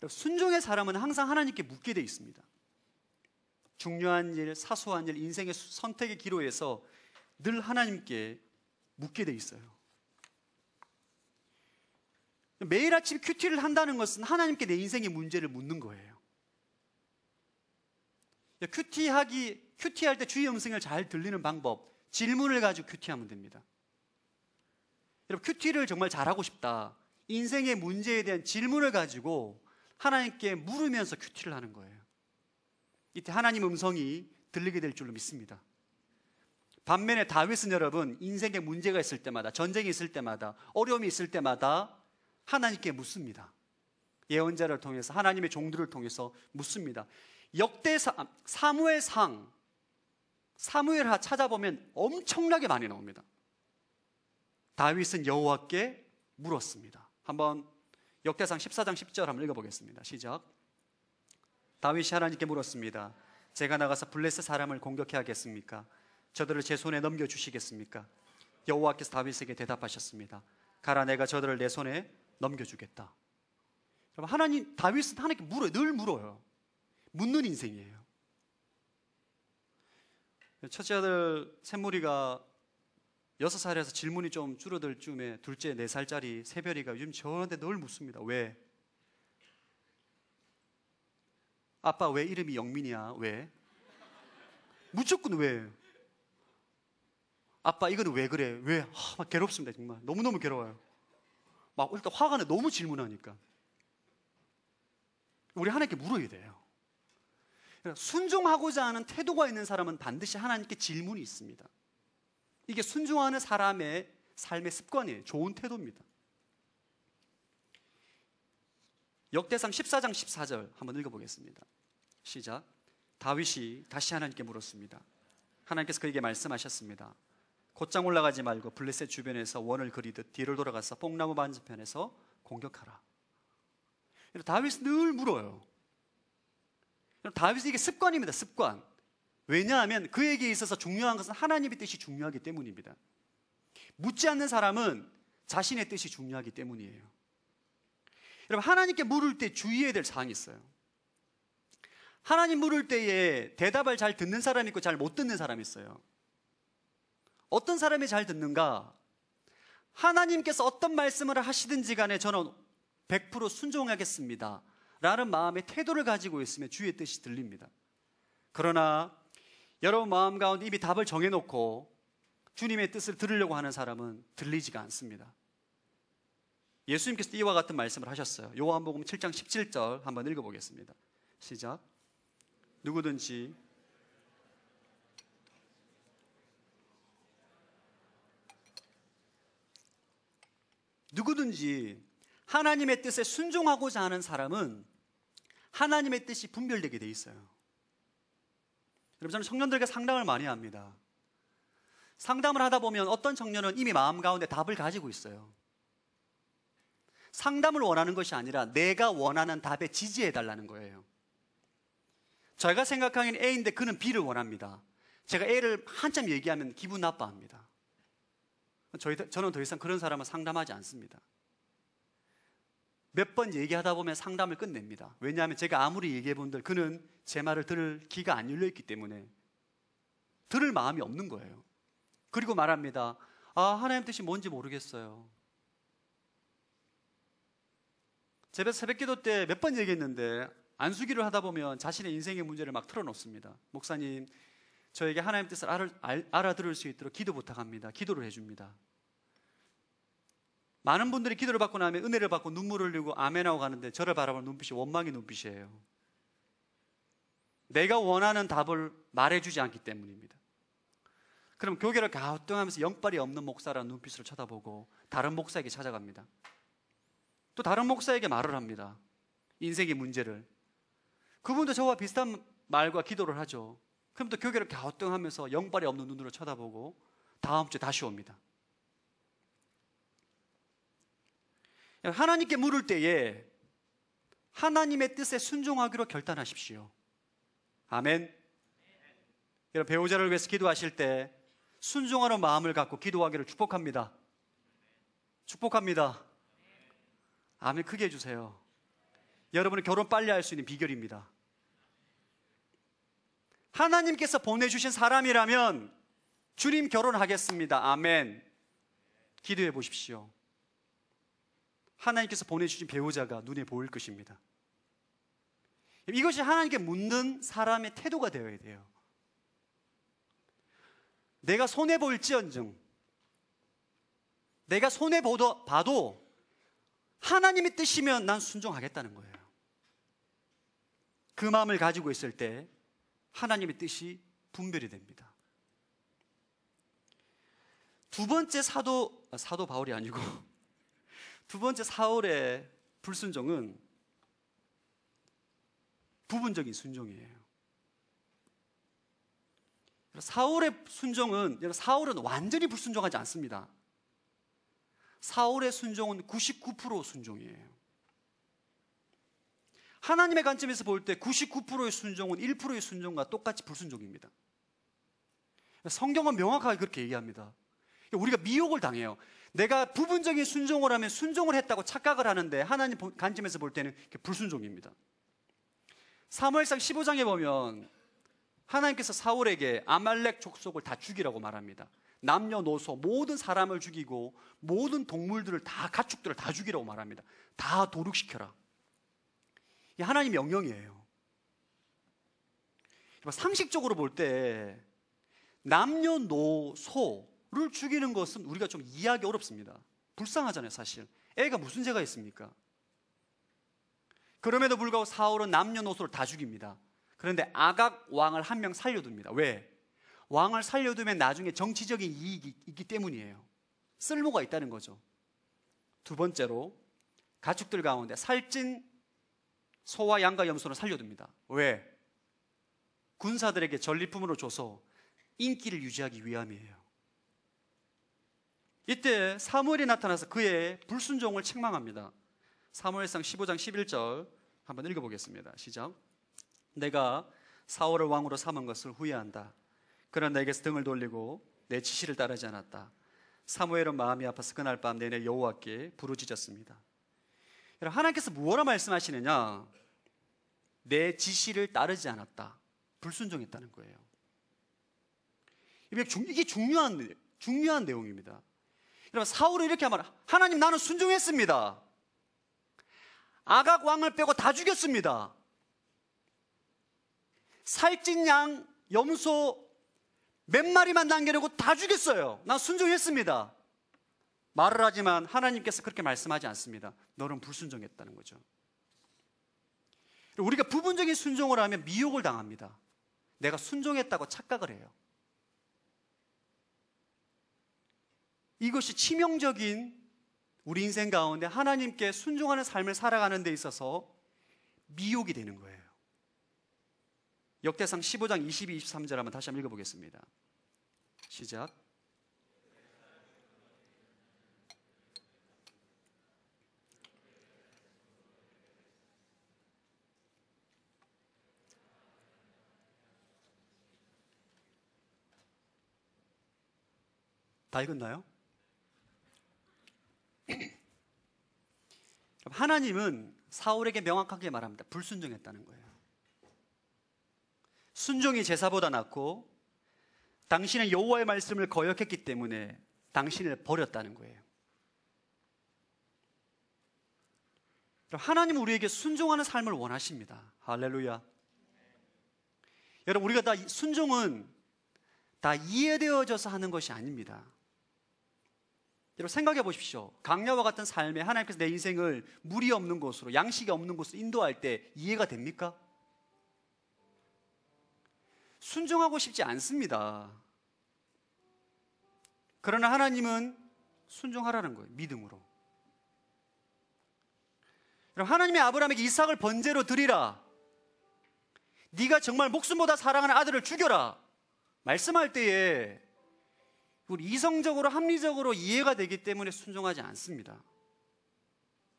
A: 순종의 사람은 항상 하나님께 묻게 돼 있습니다. 중요한 일, 사소한 일, 인생의 선택의 기로에서 늘 하나님께 묻게 돼 있어요. 매일 아침 큐티를 한다는 것은 하나님께 내 인생의 문제를 묻는 거예요. 큐티할 때 주의 음성을 잘 들리는 방법, 질문을 가지고 큐티하면 됩니다. 여러분, 큐티를 정말 잘하고 싶다, 인생의 문제에 대한 질문을 가지고 하나님께 물으면서 큐티를 하는 거예요. 이때 하나님 음성이 들리게 될 줄로 믿습니다. 반면에 다윗은 여러분, 인생에 문제가 있을 때마다, 전쟁이 있을 때마다, 어려움이 있을 때마다 하나님께 묻습니다. 예언자를 통해서, 하나님의 종들을 통해서 묻습니다. 사무엘상, 사무엘하 찾아보면 엄청나게 많이 나옵니다. 다윗은 여호와께 물었습니다. 한번 역대상 14장 10절 한번 읽어보겠습니다. 시작. 다윗이 하나님께 물었습니다. 제가 나가서 블레셋 사람을 공격해 하겠습니까? 저들을 제 손에 넘겨주시겠습니까? 여호와께서 다윗에게 대답하셨습니다. 가라, 내가 저들을 내 손에 넘겨주겠다. 여러분, 다윗은 하나님께 물어요. 늘 물어요. 묻는 인생이에요. 첫째 아들 샘무리가 6살에서 질문이 좀 줄어들 쯤에 둘째 4살짜리 새별이가 요즘 저한테 늘 묻습니다. 왜? 아빠 왜 이름이 영민이야? 왜? 무조건 왜? 아빠 이거는 왜 그래? 왜? 막 괴롭습니다. 정말 너무너무 괴로워요. 막 일단 화가 나, 너무 질문하니까. 우리 하나님께 물어야 돼요. 순종하고자 하는 태도가 있는 사람은 반드시 하나님께 질문이 있습니다. 이게 순종하는 사람의 삶의 습관이에요. 좋은 태도입니다. 역대상 14장 14절 한번 읽어보겠습니다. 시작. 다윗이 다시 하나님께 물었습니다. 하나님께서 그에게 말씀하셨습니다. 곧장 올라가지 말고 블레셋 주변에서 원을 그리듯 뒤를 돌아가서 뽕나무 반지편에서 공격하라. 다윗은 늘 물어요. 다윗은 이게 습관입니다. 습관. 왜냐하면 그에게 있어서 중요한 것은 하나님의 뜻이 중요하기 때문입니다. 묻지 않는 사람은 자신의 뜻이 중요하기 때문이에요. 여러분, 하나님께 물을 때 주의해야 될 사항이 있어요. 하나님 물을 때에 대답을 잘 듣는 사람이 있고 잘 못 듣는 사람이 있어요. 어떤 사람이 잘 듣는가? 하나님께서 어떤 말씀을 하시든지 간에 저는 100% 순종하겠습니다 라는 마음의 태도를 가지고 있으면 주의 뜻이 들립니다. 그러나 여러분 마음 가운데 이미 답을 정해놓고 주님의 뜻을 들으려고 하는 사람은 들리지가 않습니다. 예수님께서 이와 같은 말씀을 하셨어요. 요한복음 7장 17절 한번 읽어보겠습니다. 시작. 누구든지 하나님의 뜻에 순종하고자 하는 사람은 하나님의 뜻이 분별되게 돼 있어요. 여러분, 저는 청년들에게 상담을 많이 합니다. 상담을 하다 보면 어떤 청년은 이미 마음 가운데 답을 가지고 있어요. 상담을 원하는 것이 아니라 내가 원하는 답에 지지해달라는 거예요. 제가 생각하기엔 A인데 그는 B를 원합니다. 제가 A를 한참 얘기하면 기분 나빠합니다. 저는 더 이상 그런 사람은 상담하지 않습니다. 몇 번 얘기하다 보면 상담을 끝냅니다. 왜냐하면 제가 아무리 얘기해본들 그는 제 말을 들을 귀가 안 열려있기 때문에 들을 마음이 없는 거예요. 그리고 말합니다. 하나님 뜻이 뭔지 모르겠어요. 제가 새벽기도 때 몇 번 얘기했는데 안수기를 하다 보면 자신의 인생의 문제를 막 털어놓습니다. 목사님, 저에게 하나님 뜻을 알아들을 수 있도록 기도 부탁합니다. 기도를 해줍니다. 많은 분들이 기도를 받고 나면 은혜를 받고 눈물을 흘리고 아멘하고 가는데 저를 바라보는 눈빛이 원망의 눈빛이에요. 내가 원하는 답을 말해주지 않기 때문입니다. 그럼 교회를 갸우뚱하면서 영빨이 없는 목사라는 눈빛으로 쳐다보고 다른 목사에게 찾아갑니다. 또 다른 목사에게 말을 합니다. 인생의 문제를. 그분도 저와 비슷한 말과 기도를 하죠. 그럼 또 교회를 갸우뚱하면서 영빨이 없는 눈으로 쳐다보고 다음 주에 다시 옵니다. 하나님께 물을 때에 하나님의 뜻에 순종하기로 결단하십시오. 아멘. 여러분, 배우자를 위해서 기도하실 때 순종하는 마음을 갖고 기도하기를 축복합니다. 축복합니다. 아멘. 크게 해주세요. 여러분은 결혼 빨리 할 수 있는 비결입니다. 하나님께서 보내주신 사람이라면 주님 결혼하겠습니다. 아멘. 기도해 보십시오. 하나님께서 보내주신 배우자가 눈에 보일 것입니다. 이것이 하나님께 묻는 사람의 태도가 되어야 돼요. 내가 손해볼지언정, 내가 손해봐도 하나님의 뜻이면 난 순종하겠다는 거예요. 그 마음을 가지고 있을 때 하나님의 뜻이 분별이 됩니다. 두 번째 사도 바울이 아니고 두 번째 사울의 불순종은 부분적인 순종이에요. 사울의 순종은, 사울은 완전히 불순종하지 않습니다. 사울의 순종은 99% 순종이에요. 하나님의 관점에서 볼 때 99%의 순종은 1%의 순종과 똑같이 불순종입니다. 성경은 명확하게 그렇게 얘기합니다. 우리가 미혹을 당해요. 내가 부분적인 순종을 하면 순종을 했다고 착각을 하는데 하나님 관점에서 볼 때는 불순종입니다. 사무엘상 15장에 보면 하나님께서 사울에게 아말렉 족속을 다 죽이라고 말합니다. 남녀노소 모든 사람을 죽이고 모든 동물들을 다, 가축들을 다 죽이라고 말합니다. 다 도륙시켜라. 이 하나님 명령이에요. 상식적으로 볼 때 남녀노소를 죽이는 것은 우리가 좀 이해하기 어렵습니다. 불쌍하잖아요, 사실. 애가 무슨 죄가 있습니까? 그럼에도 불구하고 사울은 남녀노소를 다 죽입니다. 그런데 아각 왕을 한 명 살려둡니다. 왜? 왕을 살려두면 나중에 정치적인 이익이 있기 때문이에요. 쓸모가 있다는 거죠. 두 번째로 가축들 가운데 살찐 소와 양과 염소를 살려둡니다. 왜? 군사들에게 전리품으로 줘서 인기를 유지하기 위함이에요. 이때 사무엘이 나타나서 그의 불순종을 책망합니다. 사무엘상 15장 11절 한번 읽어보겠습니다. 시작. 내가 사울을 왕으로 삼은 것을 후회한다. 그러나 내게서 등을 돌리고 내 지시를 따르지 않았다. 사무엘은 마음이 아파서 그날 밤 내내 여호와께 부르짖었습니다. 여러분, 하나님께서 무엇라 말씀하시느냐? 내 지시를 따르지 않았다. 불순종했다는 거예요. 이게 중요한 내용입니다. 여러분, 사울은 이렇게 하면 하나님 나는 순종했습니다. 아각 왕을 빼고 다 죽였습니다. 살찐 양, 염소 몇 마리만 남겨놓고 다 죽였어요. 난 순종했습니다. 말을 하지만 하나님께서 그렇게 말씀하지 않습니다. 너는 불순종했다는 거죠. 우리가 부분적인 순종을 하면 미혹을 당합니다. 내가 순종했다고 착각을 해요. 이것이 치명적인 우리 인생 가운데 하나님께 순종하는 삶을 살아가는 데 있어서 미혹이 되는 거예요. 역대상 15장 22, 23절 한번 다시 한번 읽어보겠습니다. 시작. 다 읽었나요? 하나님은 사울에게 명확하게 말합니다. 불순종했다는 거예요. 순종이 제사보다 낫고 당신은 여호와의 말씀을 거역했기 때문에 당신을 버렸다는 거예요. 하나님은 우리에게 순종하는 삶을 원하십니다. 할렐루야. 여러분, 우리가 다 순종은 다 이해되어져서 하는 것이 아닙니다. 여러분, 생각해 보십시오. 강야와 같은 삶에 하나님께서 내 인생을 물이 없는 곳으로, 양식이 없는 곳으로 인도할 때 이해가 됩니까? 순종하고 싶지 않습니다. 그러나 하나님은 순종하라는 거예요. 믿음으로. 하나님이 아브라함에게 이삭을 번제로 드리라. 네가 정말 목숨보다 사랑하는 아들을 죽여라. 말씀할 때에 우리 이성적으로 합리적으로 이해가 되기 때문에 순종하지 않습니다.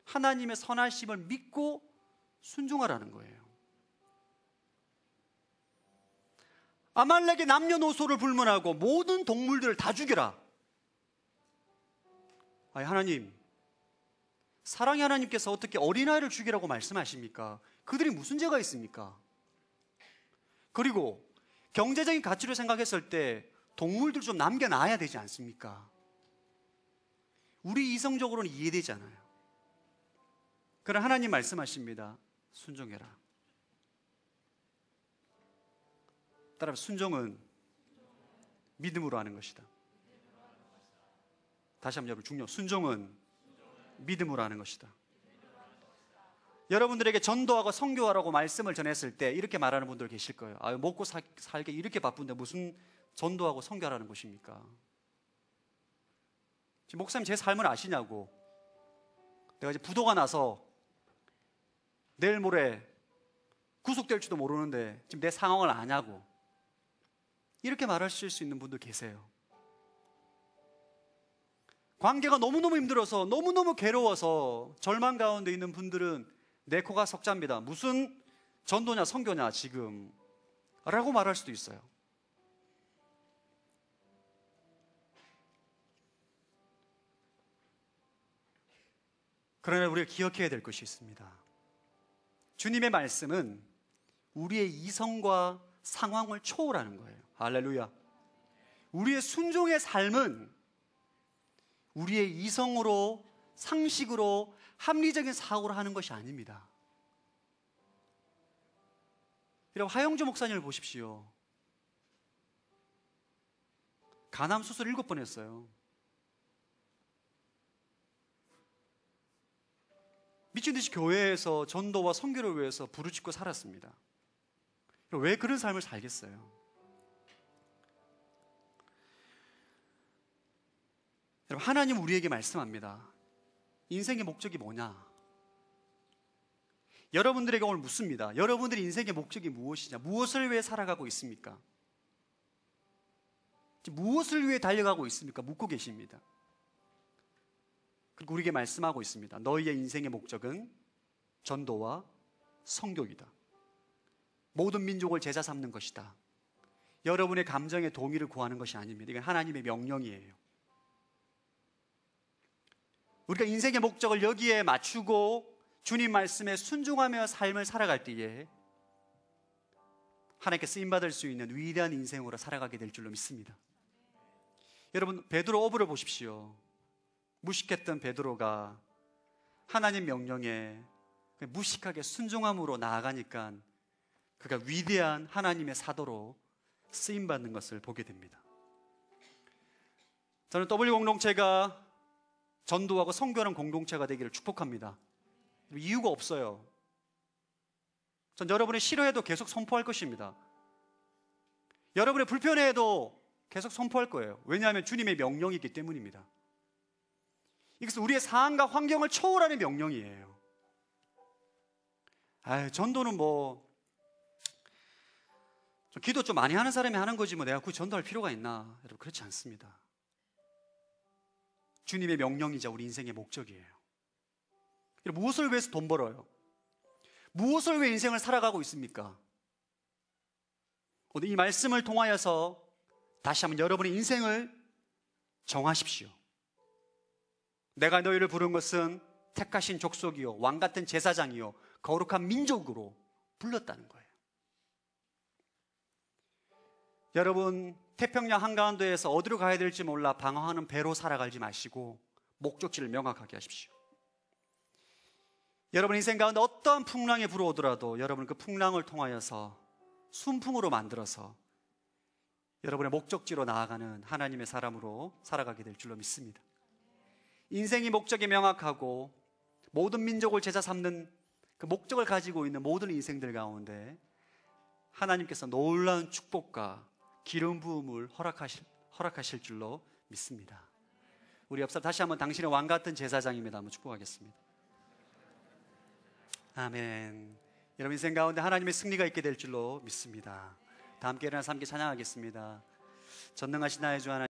A: 하나님의 선하심을 믿고 순종하라는 거예요. 아말렉의 남녀노소를 불문하고 모든 동물들을 다 죽여라. 아니, 하나님, 사랑의 하나님께서 어떻게 어린아이를 죽이라고 말씀하십니까? 그들이 무슨 죄가 있습니까? 그리고 경제적인 가치로 생각했을 때 동물들 좀 남겨놔야 되지 않습니까? 우리 이성적으로는 이해되잖아요. 그러나 하나님 말씀하십니다. 순종해라. 따라서 순종은 믿음으로 하는 것이다. 다시 한번 여러분, 중요. 순종은 믿음으로 하는 것이다. 여러분들에게 전도하고 선교하라고 말씀을 전했을 때 이렇게 말하는 분들 계실 거예요. 아, 먹고 살게 이렇게 바쁜데 무슨 전도하고 선교하라는 것입니까? 지금 목사님 제 삶을 아시냐고. 내가 이제 부도가 나서 내일 모레 구속될지도 모르는데 지금 내 상황을 아냐고, 이렇게 말하실 수 있는 분들 계세요. 관계가 너무너무 힘들어서, 너무너무 괴로워서 절망 가운데 있는 분들은 내 코가 석자입니다. 무슨 전도냐 선교냐 지금 라고 말할 수도 있어요. 그러나 우리가 기억해야 될 것이 있습니다. 주님의 말씀은 우리의 이성과 상황을 초월하는 거예요. 할렐루야. 우리의 순종의 삶은 우리의 이성으로, 상식으로, 합리적인 사고를 하는 것이 아닙니다. 여러분, 하영주 목사님을 보십시오. 간암 수술 7번 했어요. 미친듯이 교회에서 전도와 선교를 위해서 부르짖고 살았습니다. 왜 그런 삶을 살겠어요? 여러분, 하나님 우리에게 말씀합니다. 인생의 목적이 뭐냐? 여러분들에게 오늘 묻습니다. 여러분들의 인생의 목적이 무엇이냐? 무엇을 위해 살아가고 있습니까? 무엇을 위해 달려가고 있습니까? 묻고 계십니다. 그리고 우리에게 말씀하고 있습니다. 너희의 인생의 목적은 전도와 선교이다. 모든 민족을 제자 삼는 것이다. 여러분의 감정의 동의를 구하는 것이 아닙니다. 이건 하나님의 명령이에요. 우리가 인생의 목적을 여기에 맞추고 주님 말씀에 순종하며 삶을 살아갈 때에 하나님께 쓰임받을 수 있는 위대한 인생으로 살아가게 될 줄로 믿습니다. 여러분, 베드로 어부를 보십시오. 무식했던 베드로가 하나님 명령에 무식하게 순종함으로 나아가니까 그가 위대한 하나님의 사도로 쓰임받는 것을 보게 됩니다. 저는 W 공동체가 전도하고 선교하는 공동체가 되기를 축복합니다. 이유가 없어요. 전 여러분이 싫어해도 계속 선포할 것입니다. 여러분이 불편해해도 계속 선포할 거예요. 왜냐하면 주님의 명령이기 때문입니다. 이것은 우리의 상황과 환경을 초월하는 명령이에요. 전도는 기도 좀 많이 하는 사람이 하는 거지 내가 그 전도할 필요가 있나? 여러분, 그렇지 않습니다. 주님의 명령이자 우리 인생의 목적이에요. 무엇을 위해서 돈 벌어요? 무엇을 위해 인생을 살아가고 있습니까? 오늘 이 말씀을 통하여서 다시 한번 여러분의 인생을 정하십시오. 내가 너희를 부른 것은 택하신 족속이요 왕같은 제사장이요 거룩한 민족으로 불렀다는 거예요. 여러분, 태평양 한가운데에서 어디로 가야 될지 몰라 방황하는 배로 살아가지 마시고 목적지를 명확하게 하십시오. 여러분 인생 가운데 어떠한 풍랑이 불어오더라도 여러분 그 풍랑을 통하여서 순풍으로 만들어서 여러분의 목적지로 나아가는 하나님의 사람으로 살아가게 될 줄로 믿습니다. 인생이 목적이 명확하고 모든 민족을 제자 삼는 그 목적을 가지고 있는 모든 인생들 가운데 하나님께서 놀라운 축복과 기름 부음을 허락하실 줄로 믿습니다. 우리 옆사 다시 한번 당신의 왕 같은 제사장입니다. 한번 축복하겠습니다. 아멘. 여러분 인생 가운데 하나님의 승리가 있게 될 줄로 믿습니다. 다 함께 일어나서 함께 찬양하겠습니다. 전능하신 나의 주 하나님,